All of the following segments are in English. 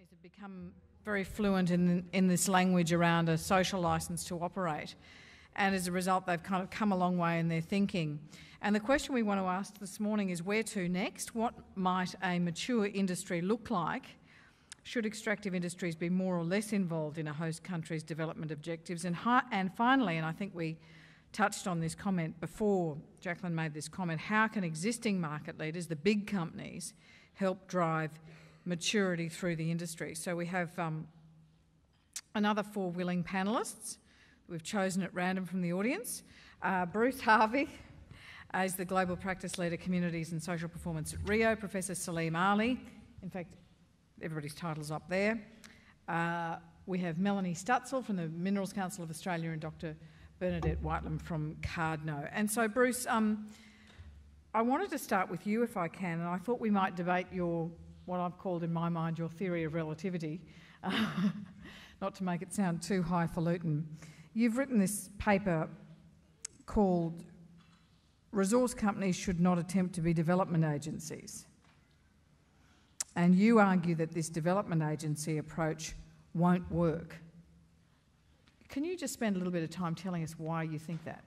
Have become very fluent in this language around a social licence to operate, and as a result they've kind of come a long way in their thinking. And the question we want to ask this morning is where to next? What might a mature industry look like? Should extractive industries be more or less involved in a host country's development objectives? And finally, and I think we touched on this comment before Jacqueline made this comment, how can existing market leaders, the big companies, help drive maturity through the industry? So we have another 4 willing panellists we've chosen at random from the audience. Bruce Harvey is the Global Practice Leader, Communities and Social Performance at Rio. Professor Salim Ali, in fact, everybody's title's up there. We have Melanie Stutzel from the Minerals Council of Australia and Dr. Bernadette Whitelam from Cardno. And so, Bruce, I wanted to start with you if I can, and I thought we might debate what I've called in my mind your theory of relativity, not to make it sound too highfalutin. You've written this paper called Resource Companies Should Not Attempt to be Development Agencies. And you argue that this development agency approach won't work. Can you just spend a little bit of time telling us why you think that?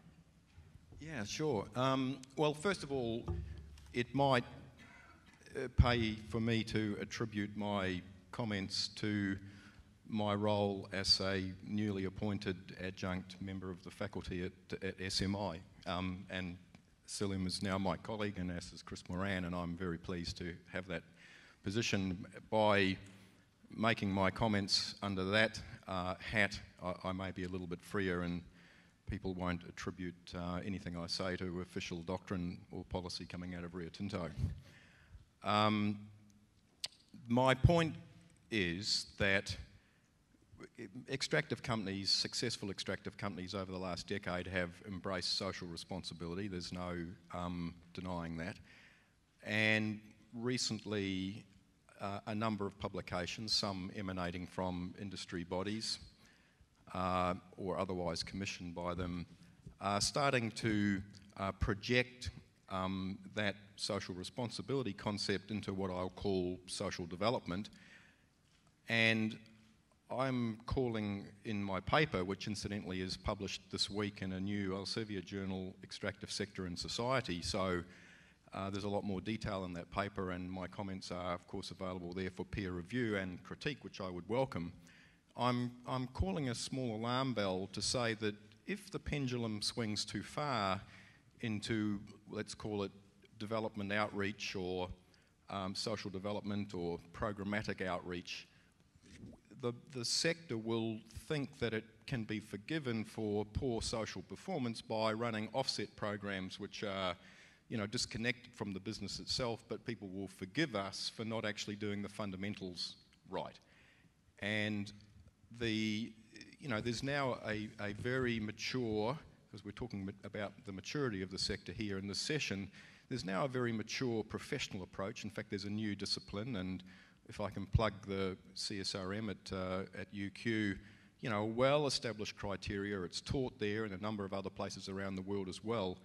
Yeah, sure. Well, first of all, it might pay for me to attribute my comments to my role as a newly appointed adjunct member of the faculty at SMI. And Salim is now my colleague, and as is Chris Moran, and I'm very pleased to have that position. By making my comments under that hat, I may be a little bit freer, and people won't attribute anything I say to official doctrine or policy coming out of Rio Tinto. My point is that extractive companies, successful extractive companies over the last decade have embraced social responsibility. There's no denying that. And recently, a number of publications, some emanating from industry bodies or otherwise commissioned by them, are starting to project that social responsibility concept into what I'll call social development. And I'm calling in my paper, which incidentally is published this week in a new Elsevier journal, Extractive Sector and Society. So there's a lot more detail in that paper, and my comments are, of course, available there for peer review and critique, which I would welcome. I'm calling a small alarm bell to say that if the pendulum swings too far into, let's call it, development outreach or social development or programmatic outreach, the sector will think that it can be forgiven for poor social performance by running offset programs which are, disconnected from the business itself, but people will forgive us for not actually doing the fundamentals right. And there's now a very mature, because we're talking about the maturity of the sector here in this session, there's now a very mature professional approach. In fact, there's a new discipline, and if I can plug the CSRM at UQ, a well-established criteria, it's taught there and a number of other places around the world as well.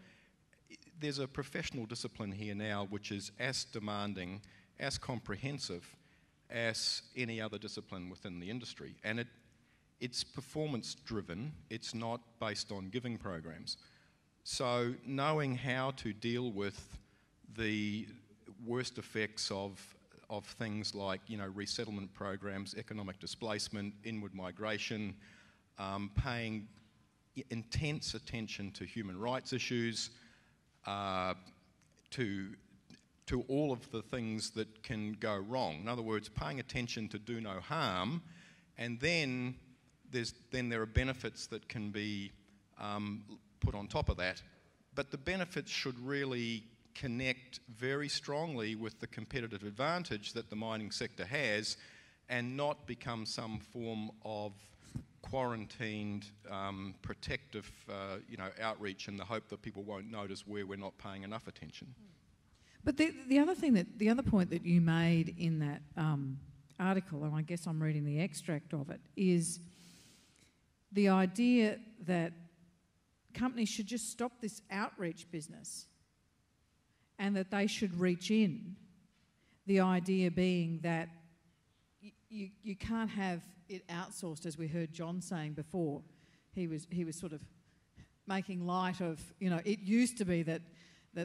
There's a professional discipline here now which is as demanding, as comprehensive as any other discipline within the industry. And it's performance-driven, it's not based on giving programs. So knowing how to deal with the worst effects of things like, resettlement programs, economic displacement, inward migration, paying intense attention to human rights issues, to all of the things that can go wrong. In other words, paying attention to do no harm, and then there are benefits that can be put on top of that. But the benefits should really connect very strongly with the competitive advantage that the mining sector has, and not become some form of quarantined, protective, outreach in the hope that people won't notice where we're not paying enough attention. But the other point that you made in that article, and I guess I'm reading the extract of it, is the idea that companies should just stop this outreach business and that they should reach in. The idea being that you can't have it outsourced, as we heard John saying before. He was sort of making light of, it used to be that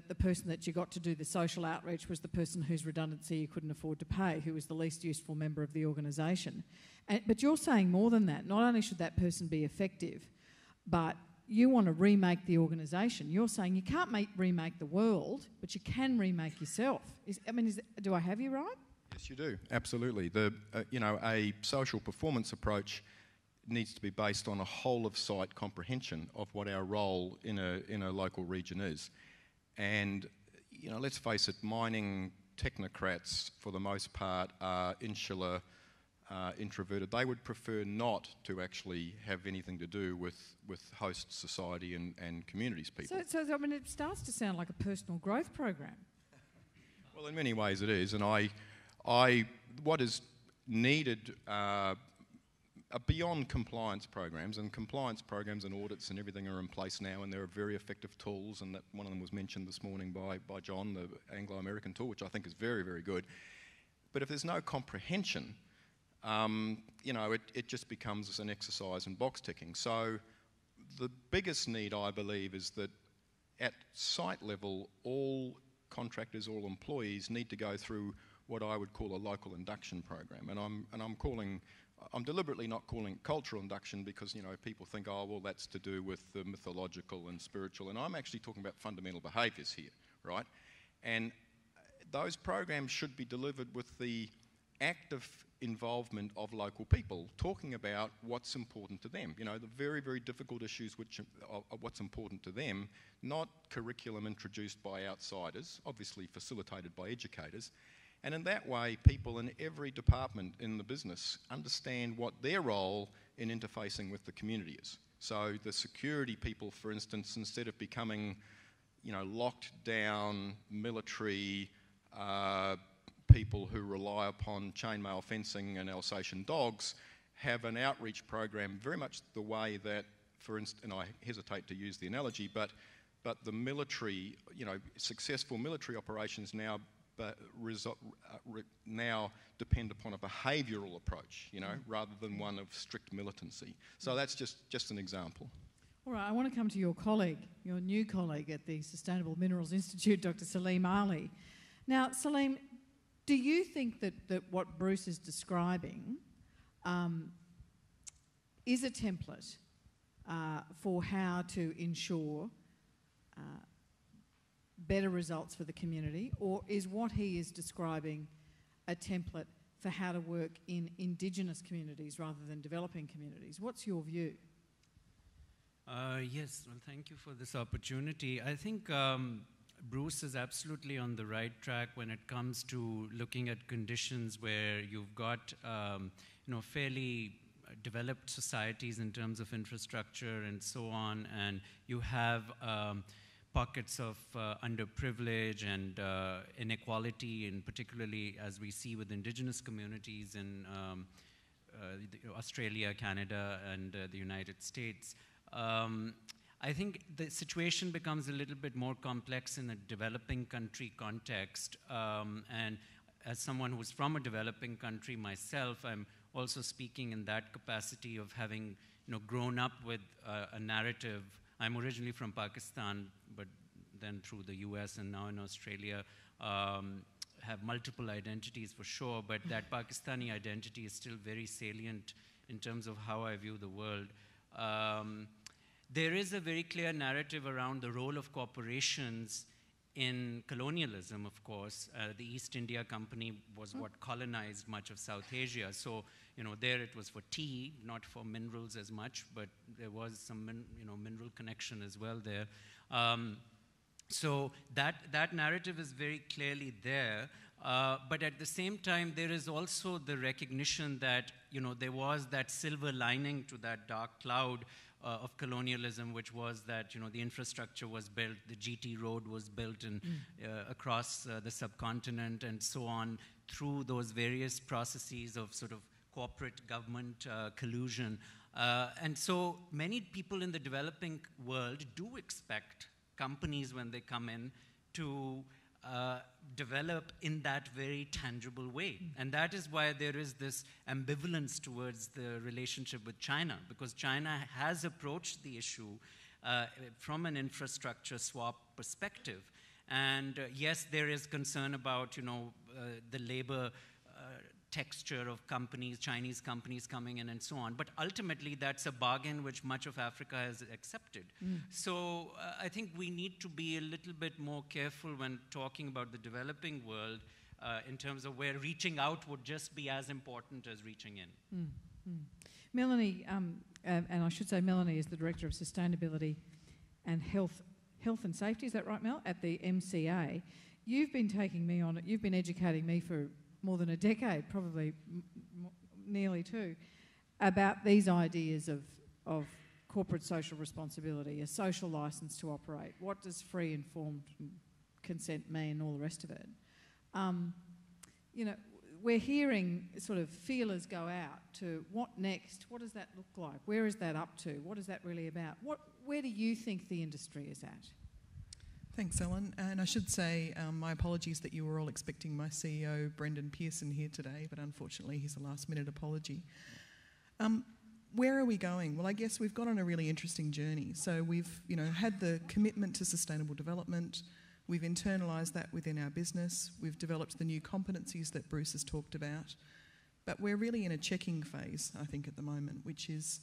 the person that you got to do the social outreach was the person whose redundancy you couldn't afford to pay, who was the least useful member of the organisation. But you're saying more than that. Not only should that person be effective, but you want to remake the organisation. You're saying you can't remake the world, but you can remake yourself. Do I have you right? Yes, you do. Absolutely. A social performance approach needs to be based on a whole-of-site comprehension of what our role in a local region is. And, let's face it, mining technocrats, for the most part, are insular, introverted. They would prefer not to actually have anything to do with host society and communities people. So it starts to sound like a personal growth program. Well, in many ways it is. And what is needed beyond compliance programs, and compliance programs and audits and everything are in place now, and there are very effective tools, and that one of them was mentioned this morning by John, the Anglo-American tool, which I think is very, very good. But if there's no comprehension, it just becomes an exercise in box ticking. So the biggest need, I believe, is that at site level, all contractors, all employees need to go through what I would call a local induction program, and I'm deliberately not calling it cultural induction because people think, oh well, that's to do with the mythological and spiritual, and I'm actually talking about fundamental behaviours here, right? And those programs should be delivered with the active involvement of local people, talking about what's important to them. The very, very difficult issues of what's important to them, not curriculum introduced by outsiders, obviously facilitated by educators. And in that way, people in every department in the business understand what their role in interfacing with the community is. So the security people, for instance, instead of becoming, locked down military people who rely upon chainmail fencing and Alsatian dogs, have an outreach program very much the way that, for instance, and I hesitate to use the analogy, but the military, successful military operations now now depend upon a behavioural approach, rather than one of strict militancy. So that's just an example. All right, I want to come to your colleague, your new colleague at the Sustainable Minerals Institute, Dr. Salim Ali. Now, Salim, do you think that what Bruce is describing is a template for how to ensure better results for the community, or is what he is describing a template for how to work in Indigenous communities rather than developing communities? What's your view? Yes, well, thank you for this opportunity. I think Bruce is absolutely on the right track when it comes to looking at conditions where you've got fairly developed societies in terms of infrastructure and so on, and you have pockets of underprivilege and inequality, and particularly as we see with Indigenous communities in Australia, Canada, and the United States. I think the situation becomes a little bit more complex in a developing country context, and as someone who's from a developing country myself, I'm also speaking in that capacity of having grown up with a narrative. I'm originally from Pakistan, but then through the US and now in Australia, have multiple identities for sure, but that Pakistani identity is still very salient in terms of how I view the world. There is a very clear narrative around the role of corporations in colonialism, of course. The East India Company was what colonized much of South Asia. So, there it was for tea, not for minerals as much, but there was some, mineral connection as well there. So that narrative is very clearly there. But at the same time, there is also the recognition that, there was that silver lining to that dark cloud of colonialism, which was that, the infrastructure was built, the GT road was built across the subcontinent and so on, through those various processes of sort of corporate government collusion. And so many people in the developing world do expect companies, when they come in, to develop in that very tangible way. And that is why there is this ambivalence towards the relationship with China, because China has approached the issue from an infrastructure swap perspective. And yes, there is concern about, the labor texture of companies, Chinese companies coming in and so on. But ultimately, that's a bargain which much of Africa has accepted. So I think we need to be a little bit more careful when talking about the developing world in terms of where reaching out would just be as important as reaching in. Melanie, and I should say Melanie is the Director of Sustainability and Health and Safety, is that right, Mel, at the MCA. You've been taking me on it, you've been educating me for more than a decade, probably nearly two, about these ideas of corporate social responsibility, a social licence to operate. What does free, informed consent mean, all the rest of it? We're hearing sort of feelers go out to what next, what does that look like, where is that up to, what is that really about? Where do you think the industry is at? Thanks, Ellen. And I should say my apologies that you were all expecting my CEO, Brendan Pearson, here today, but unfortunately he's a last-minute apology. Where are we going? Well, I guess we've got on a really interesting journey. So we've, had the commitment to sustainable development. We've internalised that within our business. We've developed the new competencies that Bruce has talked about. But we're really in a checking phase, I think, at the moment, which is,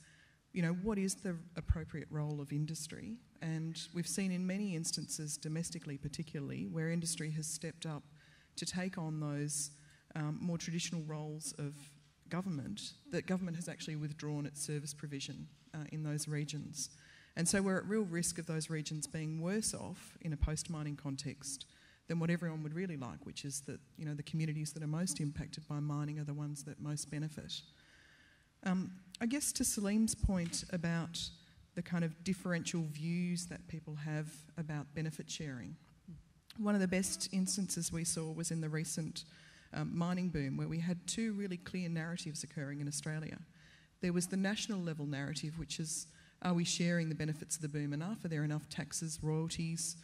what is the appropriate role of industry? And we've seen in many instances, domestically particularly, where industry has stepped up to take on those more traditional roles of government, that government has actually withdrawn its service provision in those regions. And so we're at real risk of those regions being worse off in a post-mining context than what everyone would really like, which is that, the communities that are most impacted by mining are the ones that most benefit. I guess to Salim's point about the kind of differential views that people have about benefit sharing, one of the best instances we saw was in the recent mining boom, where we had two really clear narratives occurring in Australia. There was the national level narrative, which is, are we sharing the benefits of the boom enough? Are there enough taxes, royalties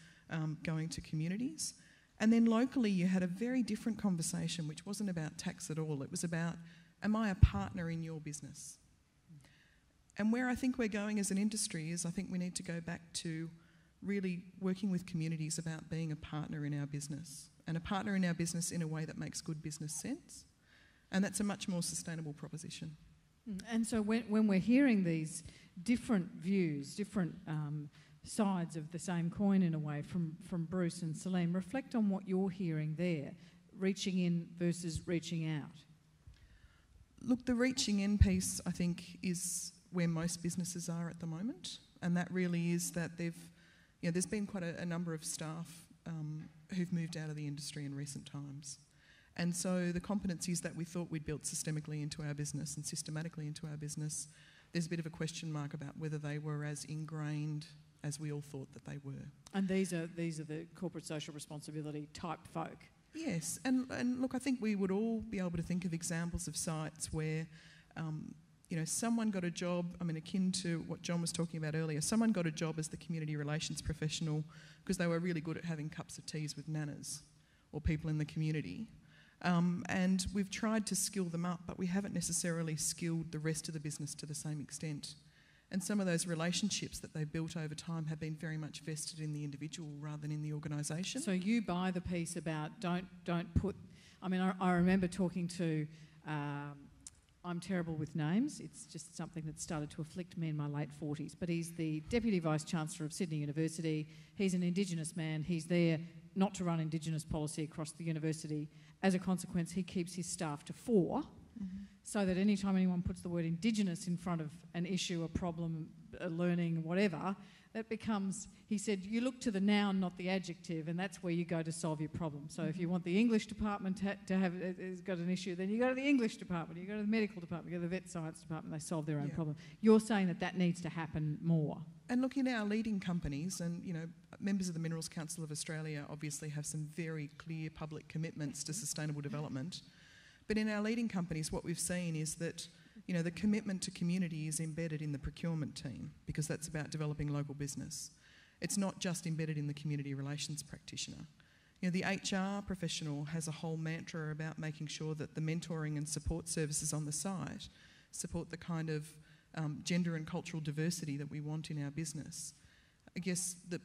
going to communities? And then locally you had a very different conversation, which wasn't about tax at all. It was about, am I a partner in your business? And where I think we're going as an industry is I think we need to go back to really working with communities about being a partner in our business, and a partner in our business in a way that makes good business sense. And that's a much more sustainable proposition. And so when we're hearing these different views, different sides of the same coin in a way from Bruce and Salim, reflect on what you're hearing there, reaching in versus reaching out. Look, the reaching in piece, I think, is where most businesses are at the moment, and that really is that there's been quite a number of staff who've moved out of the industry in recent times. And so the competencies that we thought we'd built systemically into our business and systematically into our business, there's a bit of a question mark about whether they were as ingrained as we all thought that they were. And these are the corporate social responsibility type folk. Yes, and look, I think we would all be able to think of examples of sites where someone got a job, akin to what John was talking about earlier, someone got a job as the community relations professional because they were really good at having cups of teas with nanas or people in the community. And we've tried to skill them up, but we haven't necessarily skilled the rest of the business to the same extent. And some of those relationships that they've built over time have been very much vested in the individual rather than in the organisation. So you buy the piece about don't put... I remember talking to... I'm terrible with names. It's just something that started to afflict me in my late 40s. But he's the Deputy Vice-Chancellor of Sydney University. He's an Indigenous man. He's there not to run Indigenous policy across the university. As a consequence, he keeps his staff to 4, so that any time anyone puts the word Indigenous in front of an issue, a problem, a learning, whatever, that becomes, he said, you look to the noun, not the adjective, and that's where you go to solve your problem. So if you want the English department to have it's got an issue, then you go to the English department, you go to the medical department, you go to the vet science department, they solve their own problem. You're saying that needs to happen more. And look, in our leading companies, and members of the Minerals Council of Australia obviously have some very clear public commitments to sustainable development. But in our leading companies, what we've seen is that the commitment to community is embedded in the procurement team, because that's about developing local business. It's not just embedded in the community relations practitioner. You know, the HR professional has a whole mantra about making sure that the mentoring and support services on the site support the kind of gender and cultural diversity that we want in our business. I guess the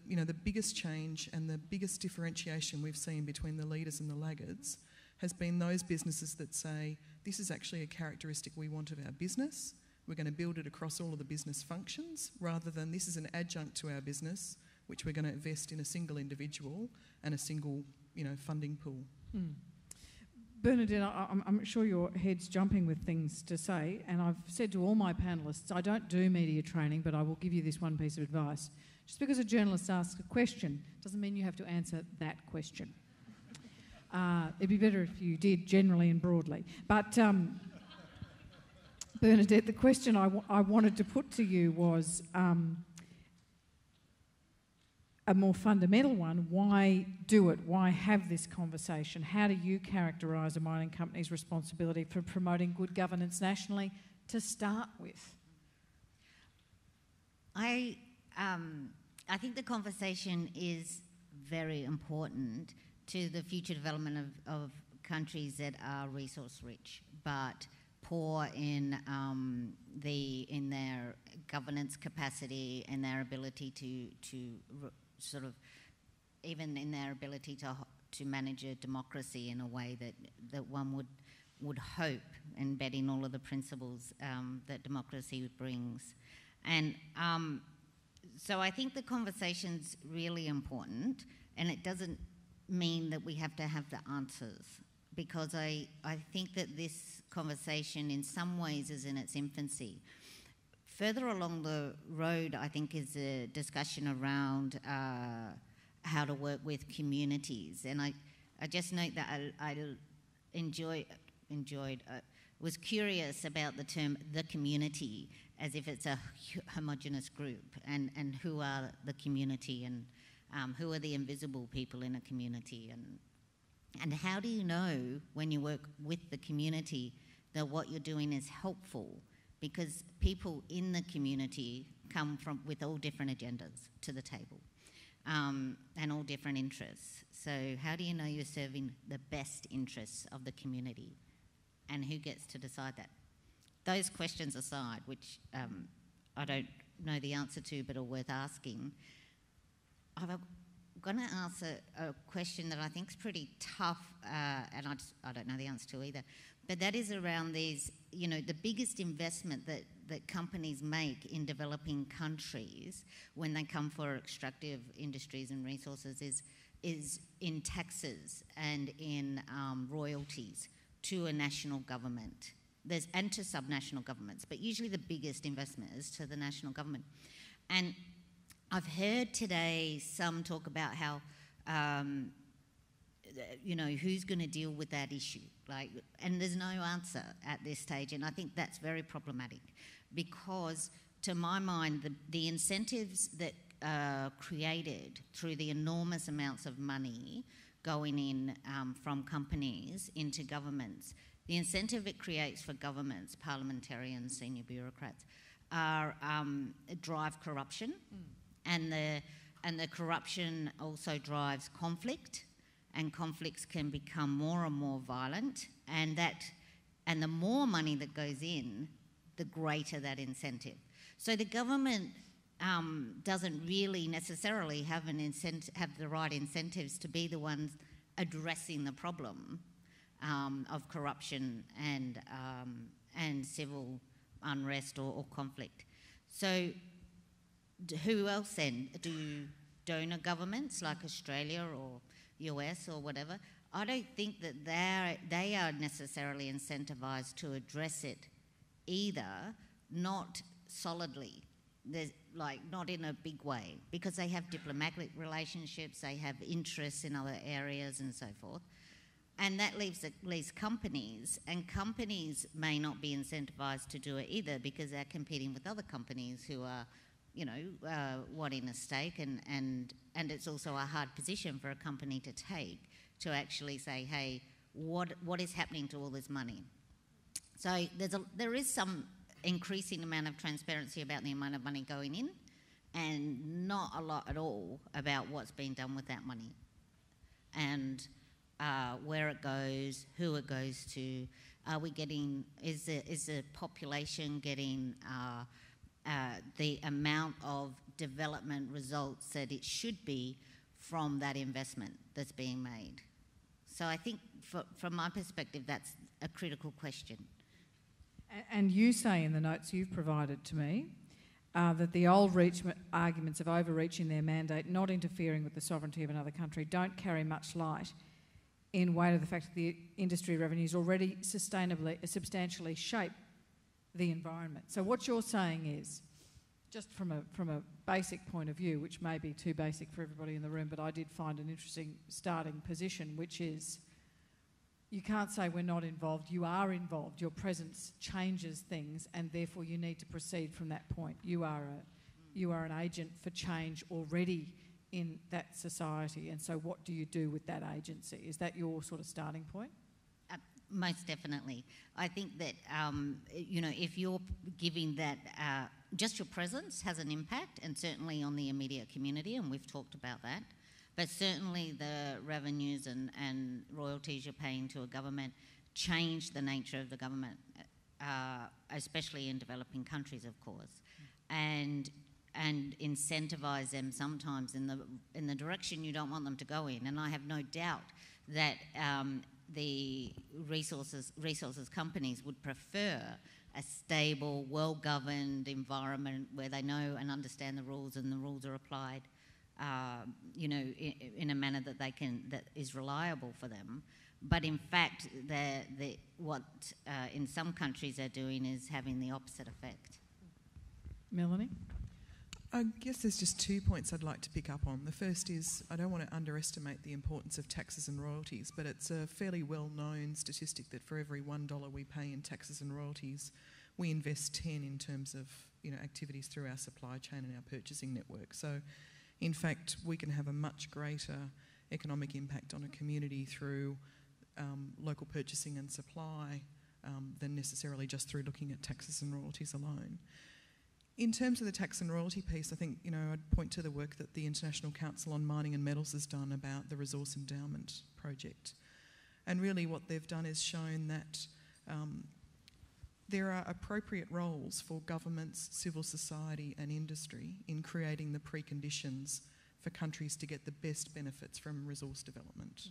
biggest change and the biggest differentiation we've seen between the leaders and the laggards has been those businesses that say, this is actually a characteristic we want of our business, we're going to build it across all of the business functions, rather than this is an adjunct to our business, which we're going to invest in a single individual and a single, funding pool. Bernadette, I'm sure your head's jumping with things to say, and I've said to all my panellists, I don't do media training, but I will give you this one piece of advice. Just because a journalist asks a question doesn't mean you have to answer that question. It'd be better if you did, generally and broadly. But Bernadette, the question I wanted to put to you was a more fundamental one. Why do it? Why have this conversation? How do you characterise a mining company's responsibility for promoting good governance nationally to start with? I think the conversation is very important to the future development of countries that are resource rich but poor in their governance capacity and their ability to sort of, even in their ability to manage a democracy in a way that one would hope, embedding all of the principles that democracy brings. And so I think the conversation's really important, and it doesn't mean that we have to have the answers, because I think that this conversation in some ways is in its infancy. Further along the road, I think, is a discussion around how to work with communities. And I just note that I was curious about the term "the community," as if it's a homogenous group, and who are the community, and who are the invisible people in a community, and how do you know when you work with the community that what you're doing is helpful? Because people in the community come with all different agendas to the table, and all different interests. So how do you know you're serving the best interests of the community? And who gets to decide that? Those questions aside, which I don't know the answer to but are worth asking, I'm going to answer a question that I think is pretty tough, and I don't know the answer to either, but that is around these, the biggest investment that companies make in developing countries when they come for extractive industries and resources is in taxes and in royalties to a national government. And to subnational governments, but usually the biggest investment is to the national government. And I've heard today some talk about how, who's going to deal with that issue? And there's no answer at this stage, and I think that's very problematic, because to my mind, the incentives that are created through the enormous amounts of money going in from companies into governments, the incentive it creates for governments, parliamentarians, senior bureaucrats, drive corruption, and the corruption also drives conflict, and conflicts can become more and more violent, and the more money that goes in, the greater that incentive. So the government doesn't really necessarily have the right incentives to be the ones addressing the problem of corruption and civil unrest or conflict. So who else then? Do donor governments like Australia or US or whatever? I don't think that they are necessarily incentivised to address it either, not solidly, not in a big way, because they have diplomatic relationships, they have interests in other areas and so forth. And that leaves companies, and companies may not be incentivised to do it either, because they're competing with other companies who are, wanting a stake, and it's also a hard position for a company to take, to actually say, hey, what is happening to all this money? So there is some increasing amount of transparency about the amount of money going in, and not a lot at all about what's being done with that money. and where it goes, who it goes to. Are we getting? Is the population getting the amount of development results that it should be from that investment that's being made? So I think, from my perspective, that's a critical question. And you say in the notes you've provided to me that the old arguments of overreaching their mandate, not interfering with the sovereignty of another country, don't carry much light in weight of the fact that the industry revenues already substantially shape the environment. So what you're saying is, just from a basic point of view, which may be too basic for everybody in the room, but I did find an interesting starting position, which is you can't say we're not involved. You are involved. Your presence changes things, and therefore you need to proceed from that point. You are an agent for change already in that society, and so what do you do with that agency? Is that your sort of starting point? Most definitely. I think that, if you're giving that, just your presence has an impact, and certainly on the immediate community, and we've talked about that, but certainly the revenues and royalties you're paying to a government change the nature of the government, especially in developing countries, of course, and incentivise them sometimes in the direction you don't want them to go in. And I have no doubt that the resources companies would prefer a stable, well-governed environment where they know and understand the rules, and the rules are applied, in a manner that is reliable for them. But in fact, what in some countries they're doing is having the opposite effect. Melanie? I guess there's just 2 points I'd like to pick up on. The first is, I don't want to underestimate the importance of taxes and royalties, but it's a fairly well-known statistic that for every $1 we pay in taxes and royalties, we invest 10 in terms of activities through our supply chain and our purchasing network. So, in fact, we can have a much greater economic impact on a community through local purchasing and supply than necessarily just through looking at taxes and royalties alone. In terms of the tax and royalty piece, I think, I'd point to the work that the International Council on Mining and Metals has done about the Resource Endowment Project. And really what they've done is shown that there are appropriate roles for governments, civil society and industry in creating the preconditions for countries to get the best benefits from resource development.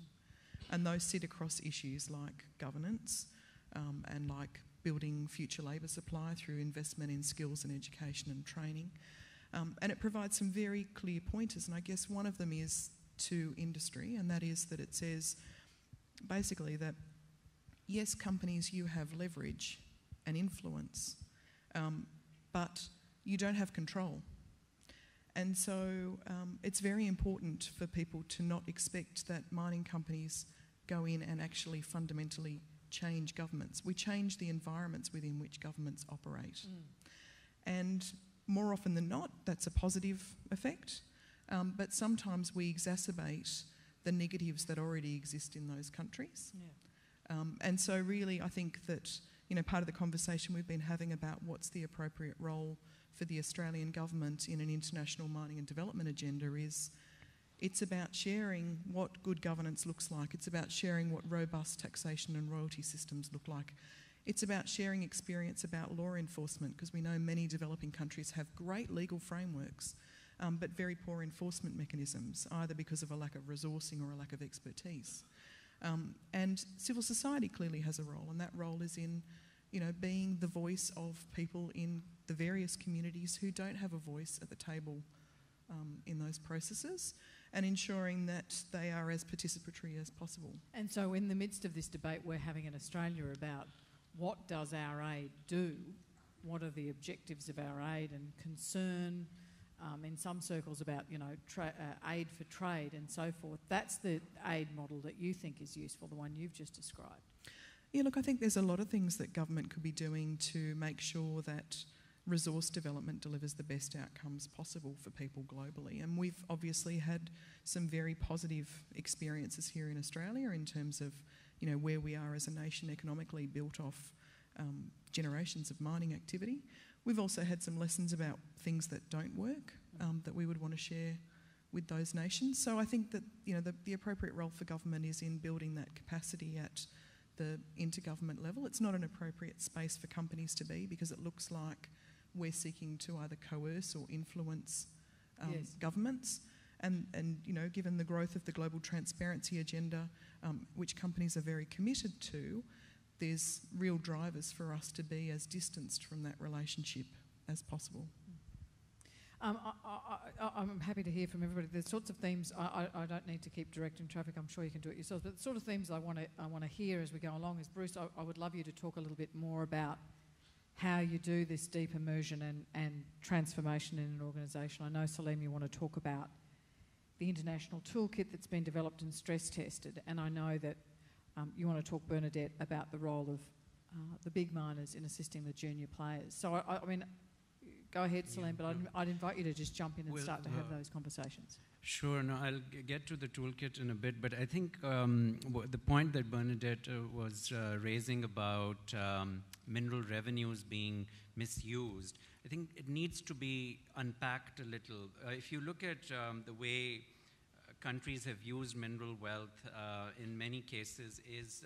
And those sit across issues like governance and like building future labour supply through investment in skills and education and training. And it provides some very clear pointers, and I guess one of them is to industry, and that is that it says basically that, yes, companies, you have leverage and influence, but you don't have control. And so it's very important for people to not expect that mining companies go in and actually fundamentally change governments. We change the environments within which governments operate. And more often than not, that's a positive effect, but sometimes we exacerbate the negatives that already exist in those countries. Yeah. And so really I think that, part of the conversation we've been having about what's the appropriate role for the Australian government in an international mining and development agenda is it's about sharing what good governance looks like. It's about sharing what robust taxation and royalty systems look like. It's about sharing experience about law enforcement, because we know many developing countries have great legal frameworks, but very poor enforcement mechanisms, either because of a lack of resourcing or a lack of expertise. And civil society clearly has a role, and that role is in, being the voice of people in the various communities who don't have a voice at the table in those processes, and ensuring that they are as participatory as possible. And so in the midst of this debate we're having in Australia about what does our aid do, what are the objectives of our aid, and concern in some circles about, aid for trade and so forth, that's the aid model that you think is useful, the one you've just described. Yeah, look, I think there's a lot of things that government could be doing to make sure that resource development delivers the best outcomes possible for people globally. And we've obviously had some very positive experiences here in Australia in terms of, where we are as a nation economically built off generations of mining activity. We've also had some lessons about things that don't work that we would want to share with those nations. So I think that the appropriate role for government is in building that capacity at the intergovernment level. It's not an appropriate space for companies to be, because it looks like we're seeking to either coerce or influence governments. And given the growth of the global transparency agenda, which companies are very committed to, there's real drivers for us to be as distanced from that relationship as possible. I'm happy to hear from everybody. The sorts of themes, I don't need to keep directing traffic, I'm sure you can do it yourselves, but the sort of themes I want to hear as we go along is, Bruce, I would love you to talk a little bit more about how you do this deep immersion and transformation in an organisation. I know, Salim, you want to talk about the international toolkit that's been developed and stress tested, and I know that you want to talk, Bernadette, about the role of the big miners in assisting the junior players. So, I mean, go ahead, Salim, but I'd invite you to just jump in and start to have those conversations. Sure, no, I'll get to the toolkit in a bit, but I think the point that Bernadette was raising about mineral revenues being misused, I think it needs to be unpacked a little. If you look at the way countries have used mineral wealth in many cases is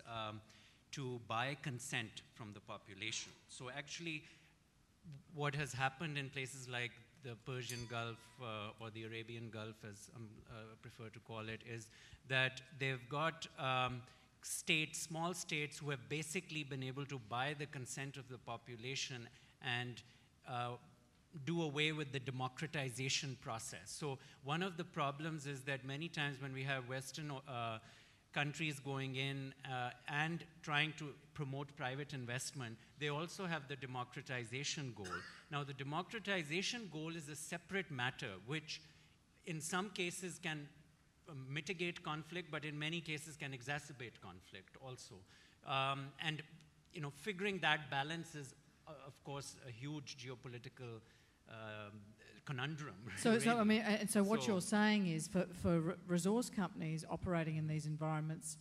to buy consent from the population. So actually, what has happened in places like the Persian Gulf or the Arabian Gulf, as I prefer to call it, is that they've got small states who have basically been able to buy the consent of the population and do away with the democratization process. So one of the problems is that many times when we have Western countries going in and trying to promote private investment, they also have the democratization goal. Now, the democratization goal is a separate matter, which in some cases can mitigate conflict, but in many cases can exacerbate conflict also. And figuring that balance is, of course, a huge geopolitical conundrum. So I mean, and so what you're saying is, for resource companies operating in these environments,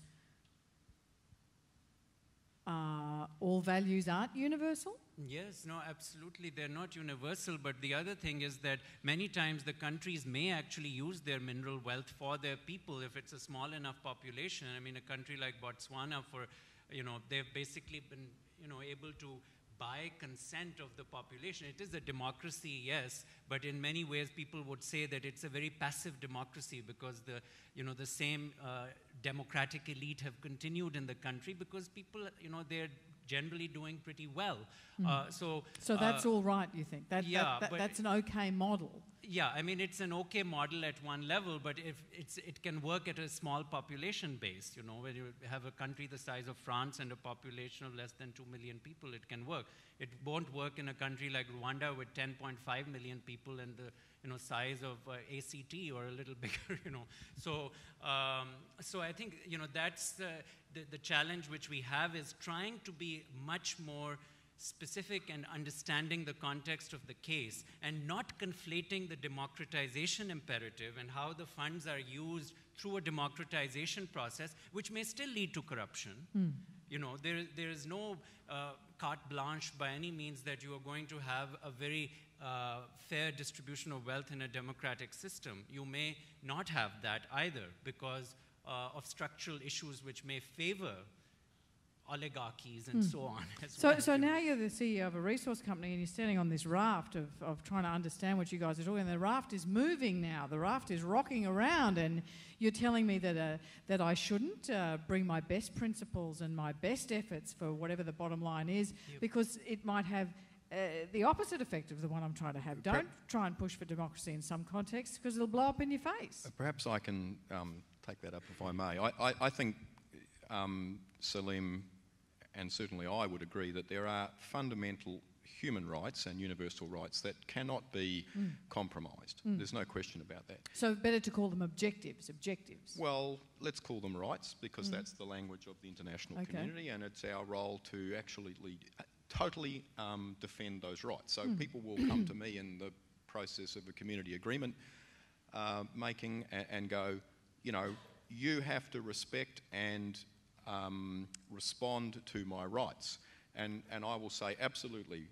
all values aren't universal? Yes, no, absolutely. They're not universal, but the other thing is that many times the countries may actually use their mineral wealth for their people if it's a small enough population. I mean, a country like Botswana, they've basically been, able to buy consent of the population. It is a democracy, yes, but in many ways people would say that it's a very passive democracy because the same democratic elite have continued in the country because people, they're generally doing pretty well. So that's all right, you think? That's an okay model? Yeah, I mean, it's an okay model at one level, but it can work at a small population base. When you have a country the size of France and a population of less than 2 million people, it can work. It won't work in a country like Rwanda with 10.5 million people and the size of ACT or a little bigger. So I think that's the challenge which we have is trying to be much more specific and understanding the context of the case and not conflating the democratization imperative and how the funds are used through a democratization process, which may still lead to corruption. There is no carte blanche by any means that you are going to have a very fair distribution of wealth in a democratic system. You may not have that either because of structural issues which may favor oligarchies and so on. So now you're the CEO of a resource company and you're standing on this raft of trying to understand what you guys are doing. And the raft is moving now. The raft is rocking around, and you're telling me that I shouldn't bring my best principles and my best efforts for whatever the bottom line is, because it might have the opposite effect of the one I'm trying to have. Don't try and push for democracy in some contexts because it'll blow up in your face. Perhaps I can take that up if I may. I think Salim and certainly I would agree that there are fundamental human rights and universal rights that cannot be compromised. There's no question about that. So better to call them objectives. Well, let's call them rights because that's the language of the international community, and it's our role to actually totally defend those rights. So people will come to me in the process of a community agreement making and go, you have to respect and respond to my rights. And I will say, absolutely,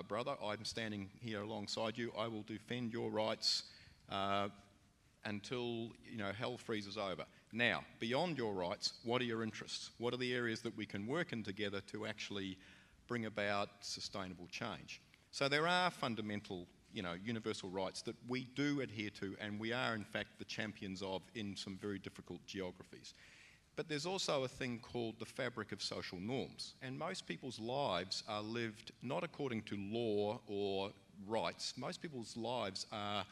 brother, I'm standing here alongside you. I will defend your rights until, hell freezes over. Now, beyond your rights, what are your interests? What are the areas that we can work in together to actually bring about sustainable change? So there are fundamental, universal rights that we do adhere to, and we are in fact the champions of in some very difficult geographies. But there's also a thing called the fabric of social norms, and most people's lives are lived not according to law or rights. Most people's lives are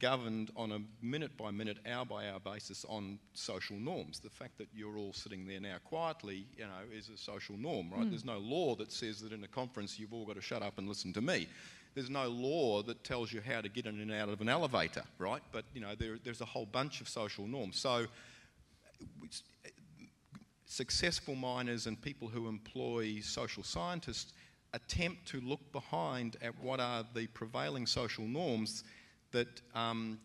governed on a minute-by-minute, hour-by-hour basis on social norms. The fact that you're all sitting there now quietly, is a social norm, right? There's no law that says that in a conference you've all got to shut up and listen to me. There's no law that tells you how to get in and out of an elevator, right? But, there's a whole bunch of social norms. So successful miners and people who employ social scientists attempt to look behind at what are the prevailing social norms that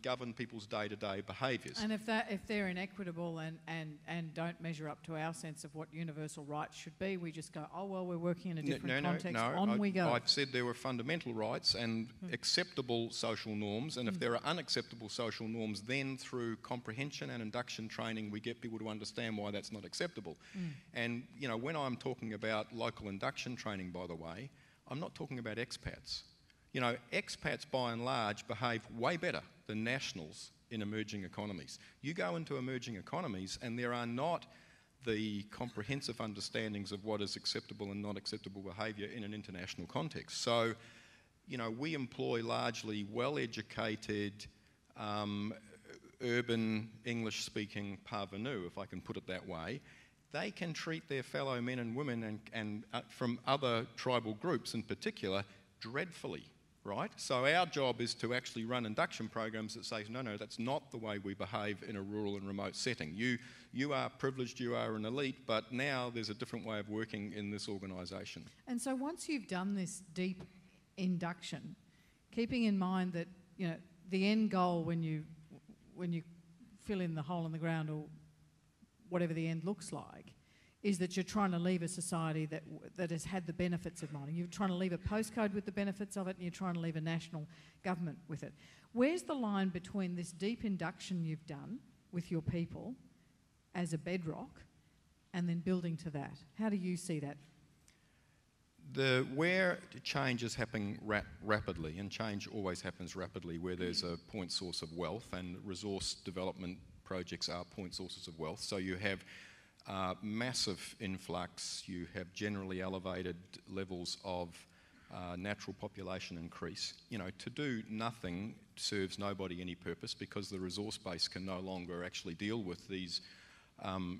govern people's day-to-day behaviours. And if they're inequitable and don't measure up to our sense of what universal rights should be, we just go, oh, well, we're working in a different context, on we go. I've said there were fundamental rights and acceptable social norms, and if there are unacceptable social norms, then through comprehension and induction training, we get people to understand why that's not acceptable. And, when I'm talking about local induction training, by the way, I'm not talking about expats. Expats by and large behave way better than nationals in emerging economies. You go into emerging economies and there are not the comprehensive understandings of what is acceptable and not acceptable behaviour in an international context. So, we employ largely well-educated, urban, English-speaking parvenu, if I can put it that way. They can treat their fellow men and women and from other tribal groups in particular dreadfully. Right? So our job is to actually run induction programs that say, no, that's not the way we behave in a rural and remote setting. You are privileged, you are an elite, but now there's a different way of working in this organisation. And so once you've done this deep induction, keeping in mind that, the end goal when you fill in the hole in the ground or whatever the end looks like, is that you're trying to leave a society that has had the benefits of mining. You're trying to leave a postcode with the benefits of it, and you're trying to leave a national government with it. Where's the line between this deep induction you've done with your people as a bedrock and then building to that? How do you see that? Where change is happening rapidly, and change always happens rapidly where there's a point source of wealth, and resource development projects are point sources of wealth. So you have massive influx, you have generally elevated levels of natural population increase. To do nothing serves nobody any purpose because the resource base can no longer actually deal with these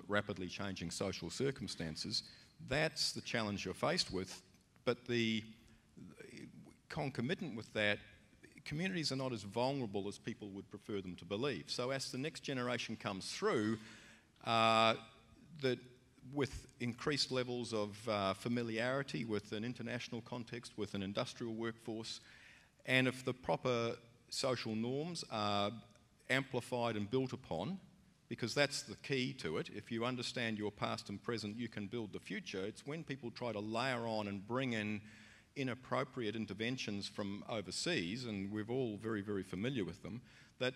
rapidly changing social circumstances. That's the challenge you're faced with, but the concomitant with that, communities are not as vulnerable as people would prefer them to believe. So as the next generation comes through, that with increased levels of familiarity with an international context, with an industrial workforce, and if the proper social norms are amplified and built upon, because that's the key to it, if you understand your past and present, you can build the future. It's when people try to layer on and bring in inappropriate interventions from overseas, and we're all very, very familiar with them, that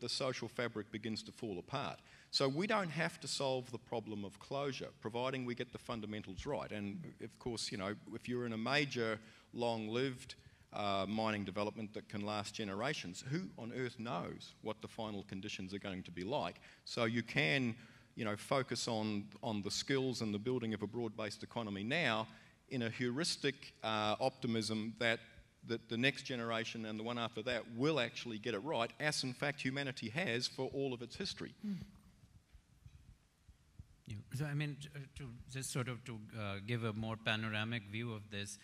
the social fabric begins to fall apart. So we don't have to solve the problem of closure, providing we get the fundamentals right. And of course, if you're in a major, long-lived mining development that can last generations, who on earth knows what the final conditions are going to be like? So you can, focus on the skills and the building of a broad-based economy now in a heuristic optimism that the next generation and the one after that will actually get it right, as in fact humanity has for all of its history. Yeah. So to just sort of give a more panoramic view of this,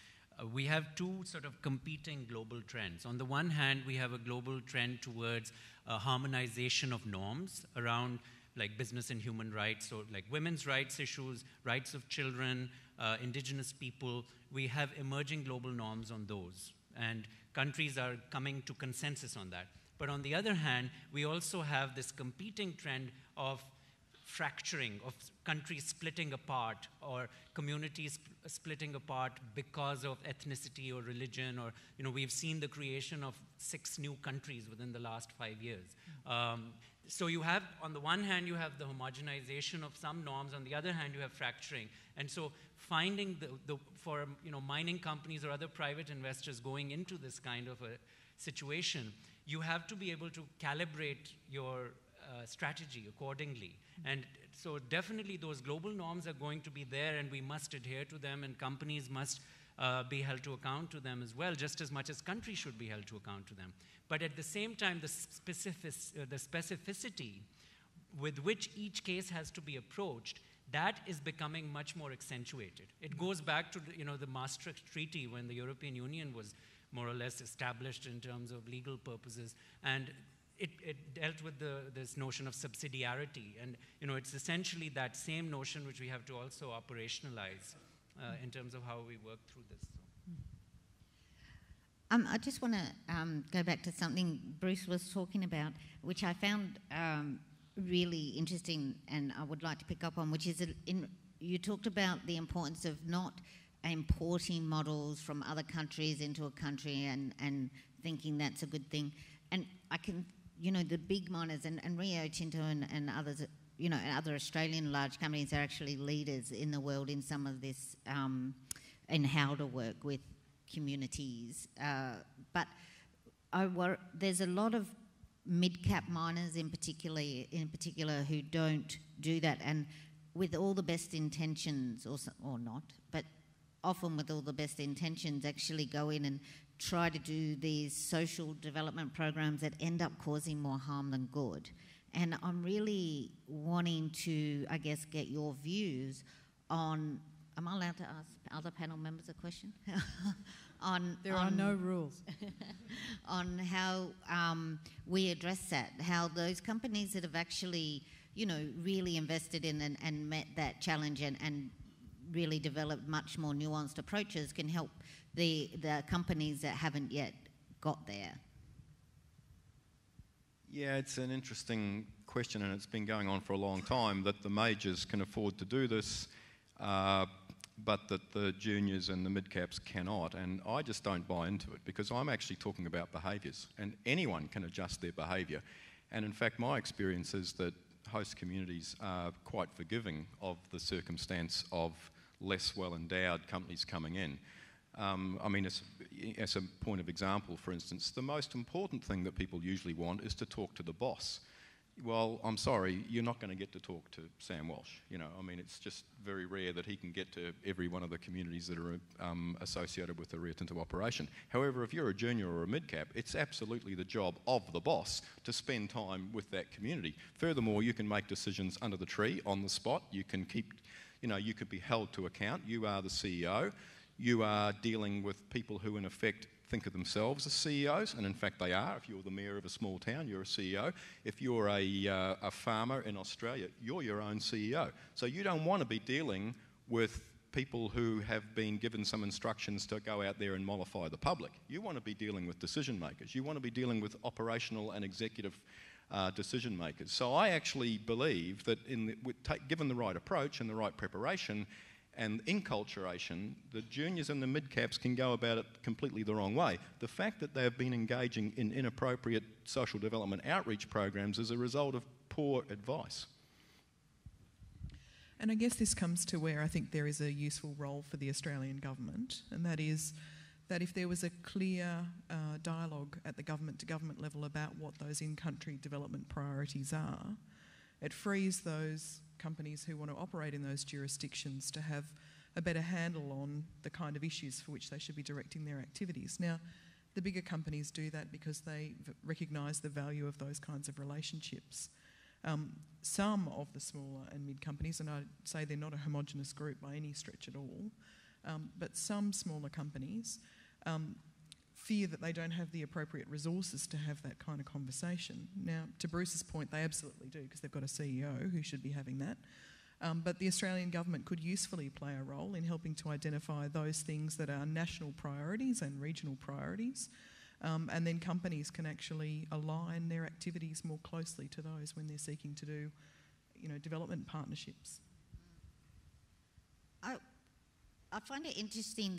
we have two sort of competing global trends. On the one hand, we have a global trend towards harmonization of norms around like business and human rights, so like women's rights issues, rights of children, indigenous people. We have emerging global norms on those, and countries are coming to consensus on that. But on the other hand, we also have this competing trend of fracturing, of countries splitting apart, or communities splitting apart because of ethnicity or religion, or, you know, we've seen the creation of 6 new countries within the last 5 years. So you have, on the one hand, you have the homogenization of some norms, on the other hand, you have fracturing. And so finding for, you know, mining companies or other private investors going into this kind of a situation, you have to be able to calibrate your strategy accordingly. And so definitely those global norms are going to be there, and we must adhere to them, and companies must be held to account to them as well, just as much as countries should be held to account to them. But at the same time, the specificity with which each case has to be approached, that is becoming much more accentuated. It goes back to, you know, the Maastricht Treaty, when the European Union was more or less established in terms of legal purposes, and it dealt with this notion of subsidiarity. And, you know, it's essentially that same notion which we have to also operationalize in terms of how we work through this. I just want to go back to something Bruce was talking about, which I found really interesting, and I would like to pick up on, which is you talked about the importance of not importing models from other countries into a country and thinking that's a good thing. And I can, you know, the big miners and Rio Tinto and others, you know, other Australian large companies are actually leaders in the world in some of this, in how to work with communities. But there's a lot of mid-cap miners in particular who don't do that, and with all the best intentions, or not, but often with all the best intentions, actually go in and try to do these social development programs that end up causing more harm than good. And I'm really wanting to, I guess, get your views on, am I allowed to ask other panel members a question? There are no rules. On how we address that, how those companies that have actually, you know, really invested in and met that challenge and really developed much more nuanced approaches can help the companies that haven't yet got there. Yeah, it's an interesting question, and it's been going on for a long time, that the majors can afford to do this, but that the juniors and the mid-caps cannot. And I just don't buy into it, because I'm actually talking about behaviours, and anyone can adjust their behaviour. And in fact, my experience is that host communities are quite forgiving of the circumstance of less well-endowed companies coming in. I mean, as a point of example, for instance, the most important thing that people usually want is to talk to the boss. Well, I'm sorry, you're not going to get to talk to Sam Walsh. You know, I mean, it's just very rare that he can get to every one of the communities that are associated with the Rio Tinto operation. However, if you're a junior or a mid-cap, it's absolutely the job of the boss to spend time with that community. Furthermore, you can make decisions under the tree, on the spot. You can keep, you know, you could be held to account. You are the CEO. You are dealing with people who, in effect, think of themselves as CEOs, and in fact they are. If you're the mayor of a small town, you're a CEO. If you're a farmer in Australia, you're your own CEO. So you don't want to be dealing with people who have been given some instructions to go out there and mollify the public. You want to be dealing with decision makers. You want to be dealing with operational and executive decision makers. So I actually believe that given the right approach and the right preparation and enculturation, the juniors and the mid-caps can go about it completely the wrong way. The fact that they have been engaging in inappropriate social development outreach programs is a result of poor advice. And I guess this comes to where I think there is a useful role for the Australian government, and that is that if there was a clear dialogue at the government-to-government level about what those in-country development priorities are, it frees those companies who want to operate in those jurisdictions to have a better handle on the kind of issues for which they should be directing their activities. Now, the bigger companies do that because they recognise the value of those kinds of relationships. Some of the smaller and mid companies, and I'd say they're not a homogenous group by any stretch at all, but some smaller companies fear that they don't have the appropriate resources to have that kind of conversation. Now, to Bruce's point, they absolutely do, because they've got a CEO who should be having that. But the Australian government could usefully play a role in helping to identify those things that are national priorities and regional priorities, and then companies can actually align their activities more closely to those when they're seeking to do development partnerships? I find it interesting,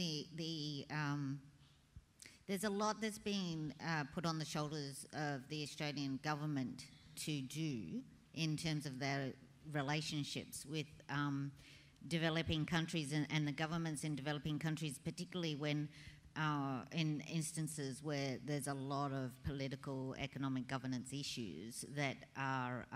there's a lot that's been put on the shoulders of the Australian government to do in terms of their relationships with developing countries and the governments in developing countries, particularly when in instances where there's a lot of political, economic governance issues that are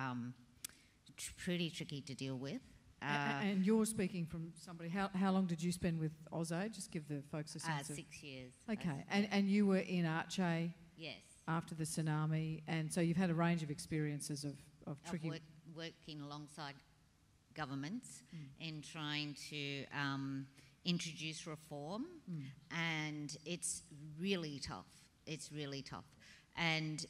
pretty tricky to deal with. And you're speaking from somebody, how long did you spend with AusAid? Just give the folks a sense of... 6 years. Okay, and you were in Aceh Yes. after the tsunami, and so you've had a range of experiences of tricky... working alongside governments in trying to introduce reform, and it's really tough. It's really tough. And,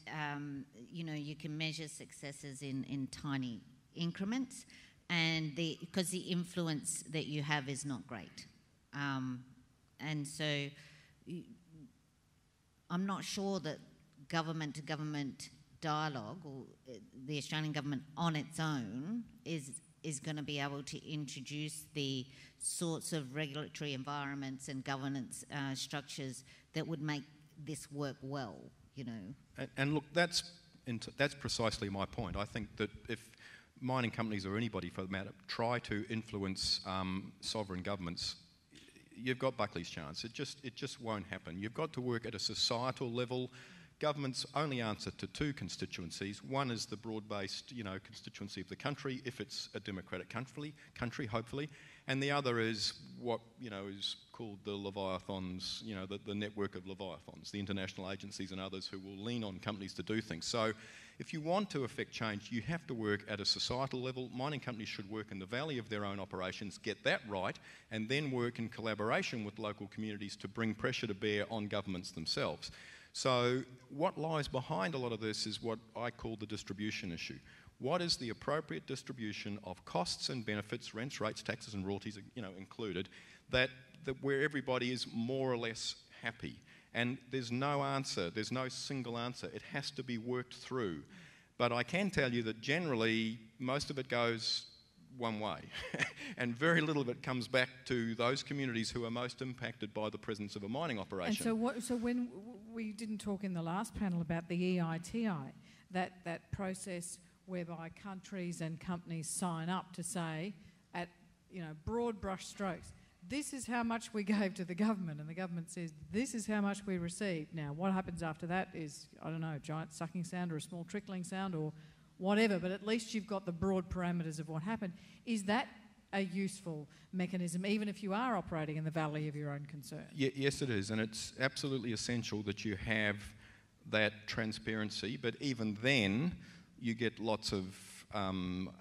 you can measure successes in tiny increments, and because the influence that you have is not great. And so I'm not sure that government-to-government dialogue, or the Australian government on its own, is going to be able to introduce the sorts of regulatory environments and governance structures that would make this work well, And look, that's precisely my point. I think that if mining companies, or anybody for the matter, try to influence sovereign governments, you've got Buckley's chance. It just won't happen. You've got to work at a societal level. Governments only answer to two constituencies. One is the broad-based, constituency of the country, if it's a democratic country, hopefully, and the other is what is called the Leviathans, the network of Leviathans, the international agencies and others who will lean on companies to do things. So, if you want to affect change, you have to work at a societal level. Mining companies should work in the valley of their own operations, get that right, and then work in collaboration with local communities to bring pressure to bear on governments themselves. So what lies behind a lot of this is what I call the distribution issue. What is the appropriate distribution of costs and benefits, rents, rates, taxes and royalties, included, that where everybody is more or less happy? And there's no answer, there's no single answer. It has to be worked through. But I can tell you that generally most of it goes one way and very little of it comes back to those communities who are most impacted by the presence of a mining operation. And so when we didn't talk in the last panel about the EITI, that process whereby countries and companies sign up to say at broad brush strokes, this is how much we gave to the government, and the government says this is how much we received. Now what happens after that is, I don't know, a giant sucking sound or a small trickling sound or whatever, but at least you've got the broad parameters of what happened. Is that a useful mechanism, even if you are operating in the valley of your own concern? Yes, it is, and it's absolutely essential that you have that transparency, but even then you get lots of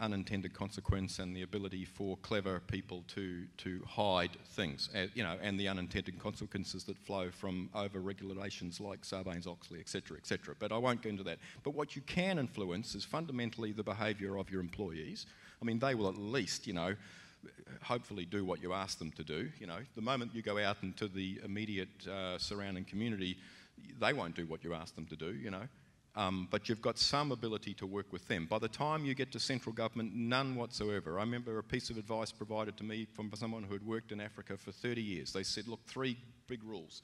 unintended consequence and the ability for clever people to hide things, and the unintended consequences that flow from over-regulations like Sarbanes-Oxley, etc., etc. But I won't go into that. But what you can influence is fundamentally the behaviour of your employees. I mean, they will at least, hopefully do what you ask them to do. The moment you go out into the immediate surrounding community, they won't do what you ask them to do, but you've got some ability to work with them. By the time you get to central government, none whatsoever. I remember a piece of advice provided to me from someone who had worked in Africa for 30 years. They said, look, 3 big rules.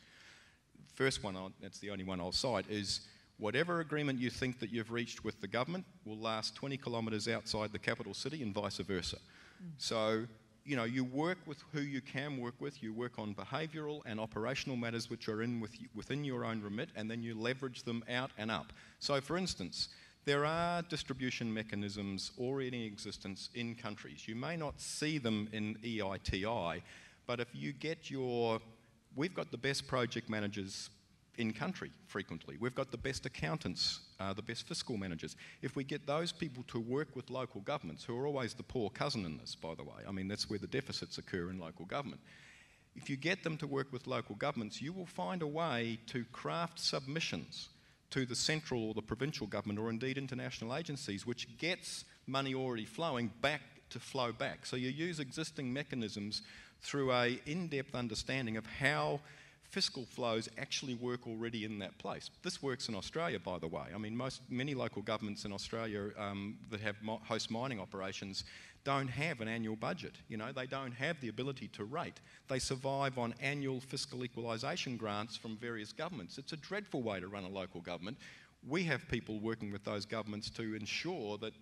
First one, that's the only one I'll cite, is whatever agreement you think that you've reached with the government will last 20 kilometres outside the capital city and vice versa. So, you work with who you can work with, you work on behavioural and operational matters which are within your own remit, and then you leverage them out and up. So, for instance, there are distribution mechanisms already in existence in countries. You may not see them in EITI, but if you get we've got the best project managers in country frequently. We've got the best accountants, the best fiscal managers. If we get those people to work with local governments, who are always the poor cousin in this, by the way, I mean, that's where the deficits occur in local government. If you get them to work with local governments, you will find a way to craft submissions to the central or the provincial government, or indeed international agencies, which gets money already flowing back to flow back. So you use existing mechanisms through an in-depth understanding of how fiscal flows actually work already in that place. This works in Australia, by the way. I mean, many local governments in Australia that have host mining operations don't have an annual budget. You know, they don't have the ability to rate. They survive on annual fiscal equalisation grants from various governments. It's a dreadful way to run a local government. We have people working with those governments to ensure that